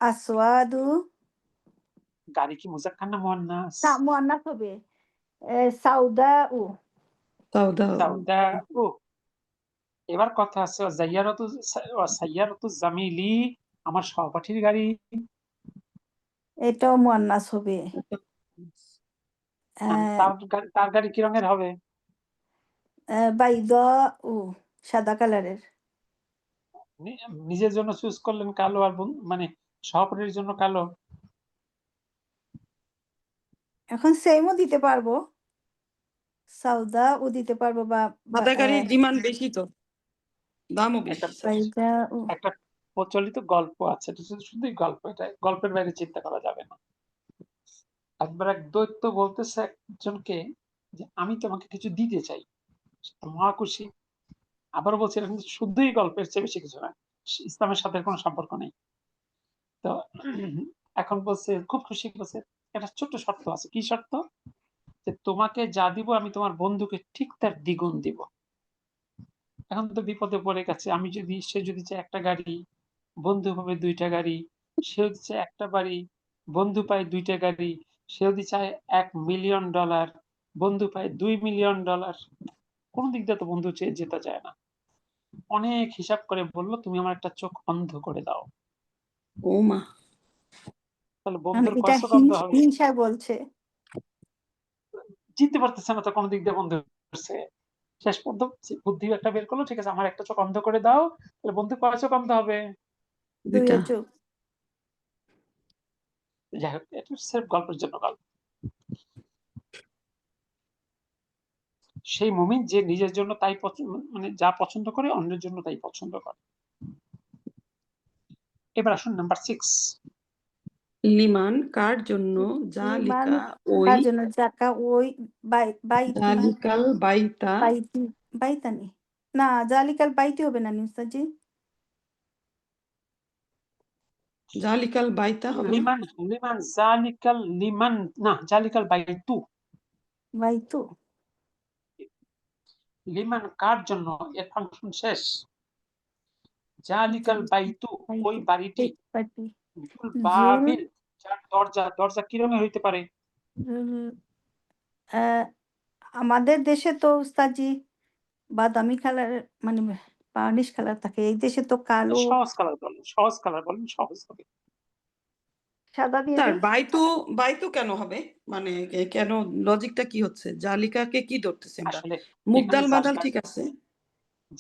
আসওয়াদু গাড়ি কি মুজাক্কার না মুয়ান্নাস? মুয়ান্নাস হবে সাউদাউ সাউদা সাউদা ও। এবার কথা আছে সাইয়ারতু জামিলি আমার সহপাঠীর গাড়ি। এটাও মুয়ান্নাস হবে তার গাড়ি কি রঙের হবে? বাইদাউ সাদা কালারের। নিজের জন্য চুজ করলেন কালো, আর মানে সহপাঠীর জন্য কালো। এখন সেমও দিতে পারবো, সাউদাউ দিতে পারবো বা সাদা গাড়ির ডিমান্ড বেশি, তো দামও বেশি স্যার। বাইদাউ একটা প্রচলিত গল্প আছে, এটা শুধুই গল্প, এটা গল্পের বাইরে চিন্তা করা যাবে না। একবার এক দৈত্য বলতেছে একজনকে যে আমি তোমাকে কিছু দিতে চাই, মহা খুশি। আবার বলছে এটা কিন্তু শুধুই গল্পের চেয়ে বেশি কিছু না, ইসলামের সাথে কোনো সম্পর্ক নেই। তো এখন বলছে খুব খুশি, বলছে একটা ছোট্ট শর্ত আছে। কি শর্ত? যে তোমাকে যা দিব আমি তোমার বন্ধুকে ঠিক তার দ্বিগুণ দিব। এখন তো বিপদে পড়ে গেছে, সে যদি চায় একটা গাড়ি, বন্ধু পাবে 2টা গাড়ি। সে যদি চায় একটা বাড়ি, বন্ধু পায় 2টা গাড়ি। সে যদি চায় $1 মিলিয়ন, বন্ধু পায় $2 মিলিয়ন। কোন দিক দিয়ে তো বন্ধু চেয়ে যেতে যায় না। অনেক হিসাব করে বলল তুমি আমার একটা চোখ অন্ধ করে দাও। ও মা, তাহলে বন্ধুর এটা কষ্ট কম হবে। হিংসা বলছে। জিততে পারতেছে না তো কোন দিক দিয়ে বন্ধু করছে। শেষ পর্যন্ত বুদ্ধি একটা বের করলো, ঠিক আছে আমার একটা চোখ অন্ধ করে দাও, তাহলে বন্ধু কয় চোখ অন্ধ হবে? 2 চোখ। যাই হোক, এটা সেফ গল্পের জন্য গল্প। সেই মুমিন যে নিজের জন্য তাই মানে যা পছন্দ করে অন্যের জন্য তাই পছন্দ করে। এবার আসুন নাম্বার 6। লিমান কার জন্য, জালিকা ওই, তার জন্য জাকা ওই বাইতি জালিকাল বাইতা, বাইতি বাইতানি না, জালিকাল বাইতি হবে না নিউস্তাজি, জালিকাল বাইতা হবে। লিমান লিমান জালিকাল লিমান না, জালিকাল বাইতু। বাইতু লিমান কার জন্য, এর ফাংশন শেষ। জালিকাল বাইতু ওই বাড়িটি, বাইতি জুল বাবিল যার দরজা। দরজা কি রঙের হইতে পারে? আমাদের দেশে তো উস্তাজি বাদামি কালার মানে পার্নিশ কালার থাকে, এই দেশে তো কালো সহজ কালার বলেন, সহজ কালার বলেন, সহজ হবে। সাদা দিয়ে স্যার দেয়। বাইতু, বাইতু কেন হবে, মানে কেন, লজিকটা কি হচ্ছে? জালিকাকে কি ধরতেছি আমরা? আসলে মুগদাল মাদাল ঠিক আছে,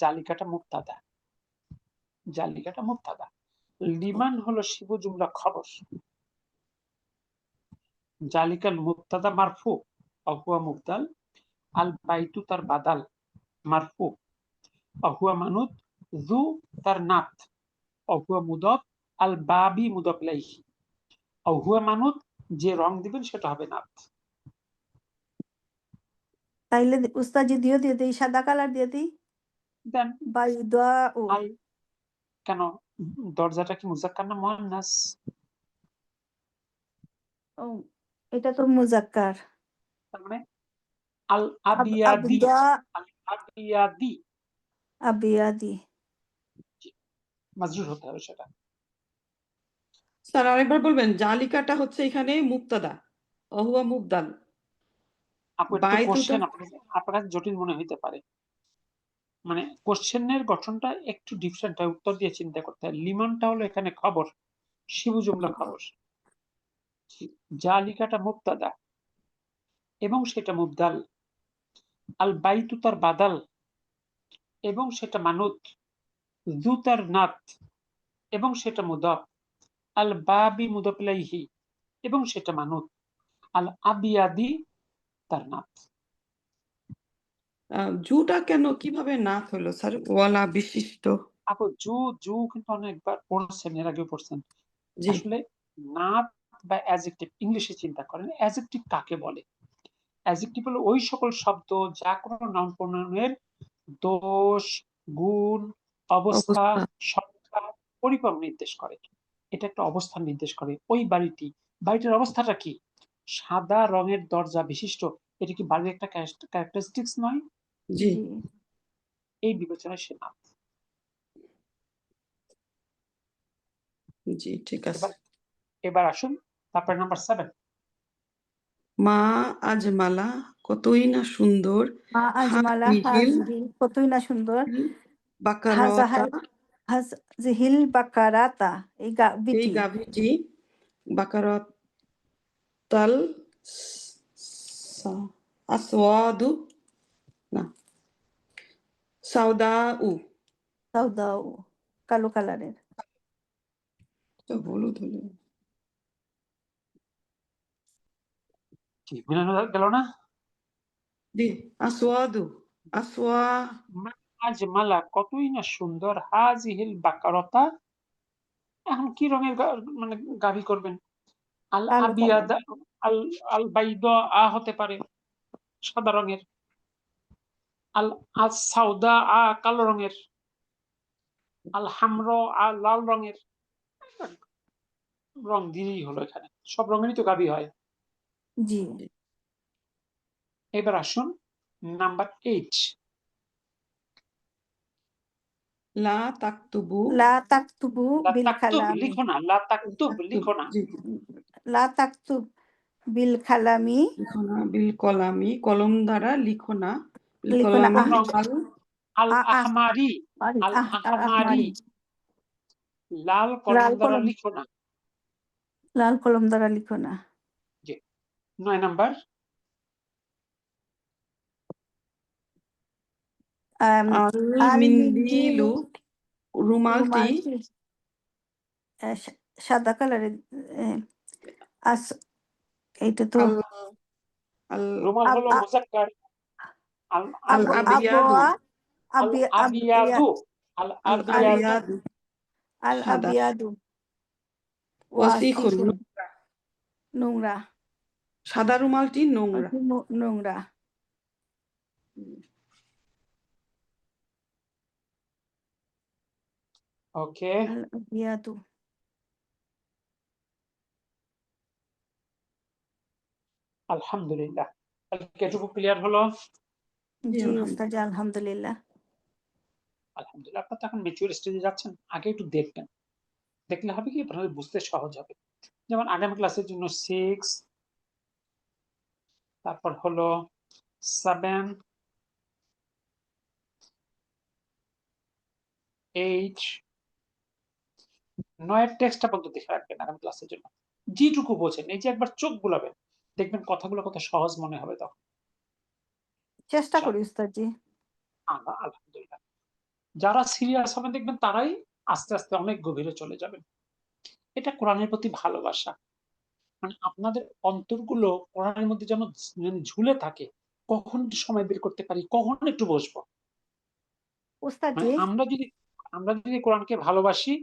জালিকাটা মুক্তাদা, জালিকাটা মুক্তাদা। লিমান হলো শিবু জুমলা খবর। জালিকাল মুবতাদা মারফু অহুয়া মুবদাল, আল বাইতু তার বাদাল মারফু অহুয়া মানুত, জু তার নাত অহুয়া মুদফ, আল বাবি মুদফ ইলাইহি অহুয়া মানুত, যে রং দিবেন সেটা হবে নাত। তাইলে উস্তাজি দিয়ে দিই, সাদা কালার দিয়ে দিই, দেন বাইদা ও। আল, কেন দরজাটা কি মুজাক্কার না মুয়ান্নাস? ও, এটা তো মুজাক্কার। তার মানে আল আবিয়াদি, আবদা আল আবিয়াদি আবিয়াদি। মাজরুর হতে হবে সেটা। স্যার আরেকবার বলবেন, জালিকাটা হচ্ছে এখানে মুবতাদা, অহুয়া মুবদাল, আপু একটু বাইতুটা কোশ্চেন আপনার কাছে জটিল মনে হইতে পারে, মানে কোশ্চেনের গঠনটা একটু ডিফারেন্ট হয়, উত্তর দিয়ে চিন্তা করতে হয়। লিমনটা হলো এখানে খবর, শিবু জুমলা খবর, জালিকাটা মুবতাদা এবং সেটা মুবদাল, আল বাইতু তার বাদাল এবং সেটা মানুত, জু তার নাত এবং সেটা মুদাফ, আল বাবি মুদাফ ইলাইহি এবং সেটা মানুত, আল আবিয়াদি তার নাত। জুটা কেন কিভাবে নাথ হলো স্যার? ওয়ালা বিশিষ্ট। আপু জু জু কিন্তু অনেকবার পড়ছেন, এর আগে পড়ছেন। জি আসলে নাত বা অ্যাডজেক্টিভ ইংলিশে চিন্তা করেন, অ্যাডজেক্টিভ কাকে বলে? অ্যাডজেক্টিভ হলো ওই সকল শব্দ যা কোনো নাউন প্রোনাউনের দোষ, গুণ, অবস্থা, অবস্থা। সংখ্যা, পরিমাণ নির্দেশ করে। এটা একটা অবস্থান নির্দেশ করে। ওই বাড়িটার অবস্থাটা কি? সাদা রঙের দরজা বিশিষ্ট, এটা কি বাড়ির একটা ক্যারেক্টারিস্টিক্স নয়? জি জি। এই বিবেচনায় সে নাত। জি ঠিক আছে। এবার আসুন তারপরে নাম্বার 7। মা আজমালা, কতই না সুন্দর, মা আজমালা হাজিহিল হাজহিল, কতই না সুন্দর, বাকারতা, হাজাহাল হাজহিল বাকারাতা, এই এই গাবিটি। গাভীটি, বাকারতাল আসওয়াদু, না সাউদাউ, সাউদাউ, কালো কালারের। হলুদ হলো। কি মিলানো গেল না? জি আসওয়াদু, আসওয়া আজমালা কতই না সুন্দর, হাজিহিল বাকারতা, এখন কি রঙের মানে গাভী করবেন? আল কালো আবিয়াদ, কালার। আল আল বাইদ আ হতে পারে সাদা রঙের, আল সাউদা আ কালো রঙের, আল হামর আ লাল রঙের। রং দিয়েই হলো, এখানে সব রঙেরই তো গাভী হয়। জি। এবার আসুন নাম্বার 8। লা তাকতুবু, লা তাকতুবু লা বিল তাকতুব খালামি, লিখো না, লা তাকতুব লিখো না। জি লা তাকতুব বিল খালামি, লিখো না, বিল কলামি, কলম দ্বারা লিখো না, বিল লিখো না, কলামি আহ আল আল আহমারি, আল আহমারি, লাল কলম লাল দ্বারা কলম, লিখো না। লাল কলম দ্বারা লিখো না। জি। 9 নাম্বার, আল আল মিন্দিলু, রুমালটি, রুমালটি সাদা কালারের। আস এইটা তো আল আল রুমাল হলো মুজাক্কার, আল আল আবিয়াদু, আবওয়া, আল আবিয়াদু, আবিয়াদু, আল আল আবিয়াদু আবিয়াদু, আল সাদা, আবিয়াদু, ওয়াসিখুন, ওয়াসিফুন, নোংরা, সাদা রুমালটি নোংরা। নোংরা। ওকে। আল আবিয়াদু। আলহামদুলিল্লাহ, তাহলে এটুকু ক্লিয়ার হলো? জি ওস্তাদ, আলহামদুলিল্লাহ। আলহামদুলিল্লাহ, আপনার তো এখন ম্যাচিউর স্টেজে যাচ্ছেন, আগে একটু দেখবেন, দেখলে হবে কি আপনাদের বুঝতে সহজ হবে। যেমন আগামী ক্লাসের জন্য 6, তারপর হলো 7, 8, 9 টেক্সটটা পর্যন্ত দেখে রাখবেন আগামী ক্লাসের জন্য। যেটুকু বোঝেন, এই যে একবার চোখ বুলাবেন, দেখবেন কথাগুলো কত সহজ মনে হবে তখন। চেষ্টা করি উস্তাদ জি। আলহামদুলিল্লাহ, যারা সিরিয়াস হবেন দেখবেন তারাই আস্তে আস্তে অনেক গভীরে চলে যাবেন। এটা কোরআনের প্রতি ভালোবাসা। মানে আপনাদের অন্তরগুলো কোরআনের মধ্যে যেন মানে ঝুলে থাকে, কখন একটু সময় বের করতে পারি, কখন একটু বসবো। উস্তাদ মানে জি আমরা যদি কোরআনকে ভালোবাসি,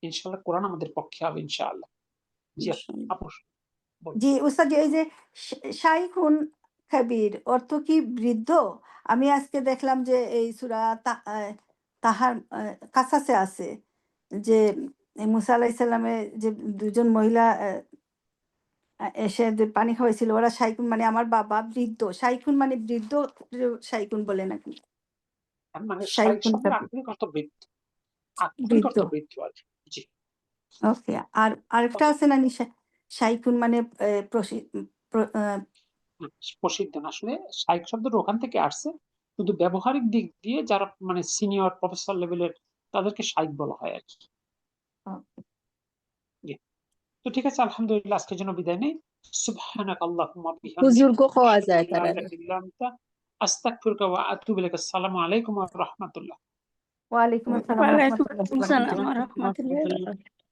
ইনশাআল্লাহ কোরআন আমাদের পক্ষে হবে ইনশাআল্লাহ। জি আপু বলুন। জি উস্তাদ জি, এই যে শাইখুন কাবীর অর্থ কি বৃদ্ধ? আমি আজকে দেখলাম যে এই সূরা তাহার কাসাসে আছে যে মুসা আলাইহিস সালামের যে দুজন মহিলা এসে যে পানি খাওয়াইছিল, ওরা শাইখুন মানে আমার বাবা বৃদ্ধ, শাইখুন মানে বৃদ্ধ, শাইখুন বলে নাকি? মানে শাইখ শাইখুন শব্দের কাবীর আক্ষরিক অর্থ বৃদ্ধ, আক্ষরিক বৃদ্ধ। অর্থ বৃদ্ধ আর কি। জি ওকে। আর আরেকটা আছে না শাইখুন মানে প্রসিদ্ধ না, আসলে শাইখ শব্দটা ওখান থেকে আসছে, কিন্তু ব্যবহারিক দিক দিয়ে যারা মানে সিনিয়র প্রফেসর লেভেলের তাদেরকে শাইখ বলা হয় আর কি। জি। তো ঠিক আছে, আলহামদুলিল্লাহ আজকের জন্য বিদায় নেই। সুবহানাক আল্লাহুম্মা বিহামদিক হুজুরকে খাওয়া আশহাদু যায় আল্লা তারা ইলাহা ইল্লা আনতা আস্তাগফিরুকা ওয়া আতুবু ইলাইক। আসসালামু আলাইকুম ওয়া রাহমাতুল্লাহ। ওয়ালাইকুম আসসালাম ওয়ালাইকুম রাহমাতুল্লাহি ওয়া আসসালাম বারাকাতুহু। ওয়া রাহমাতুল্লাহি ওয়া বারাকাতুহু।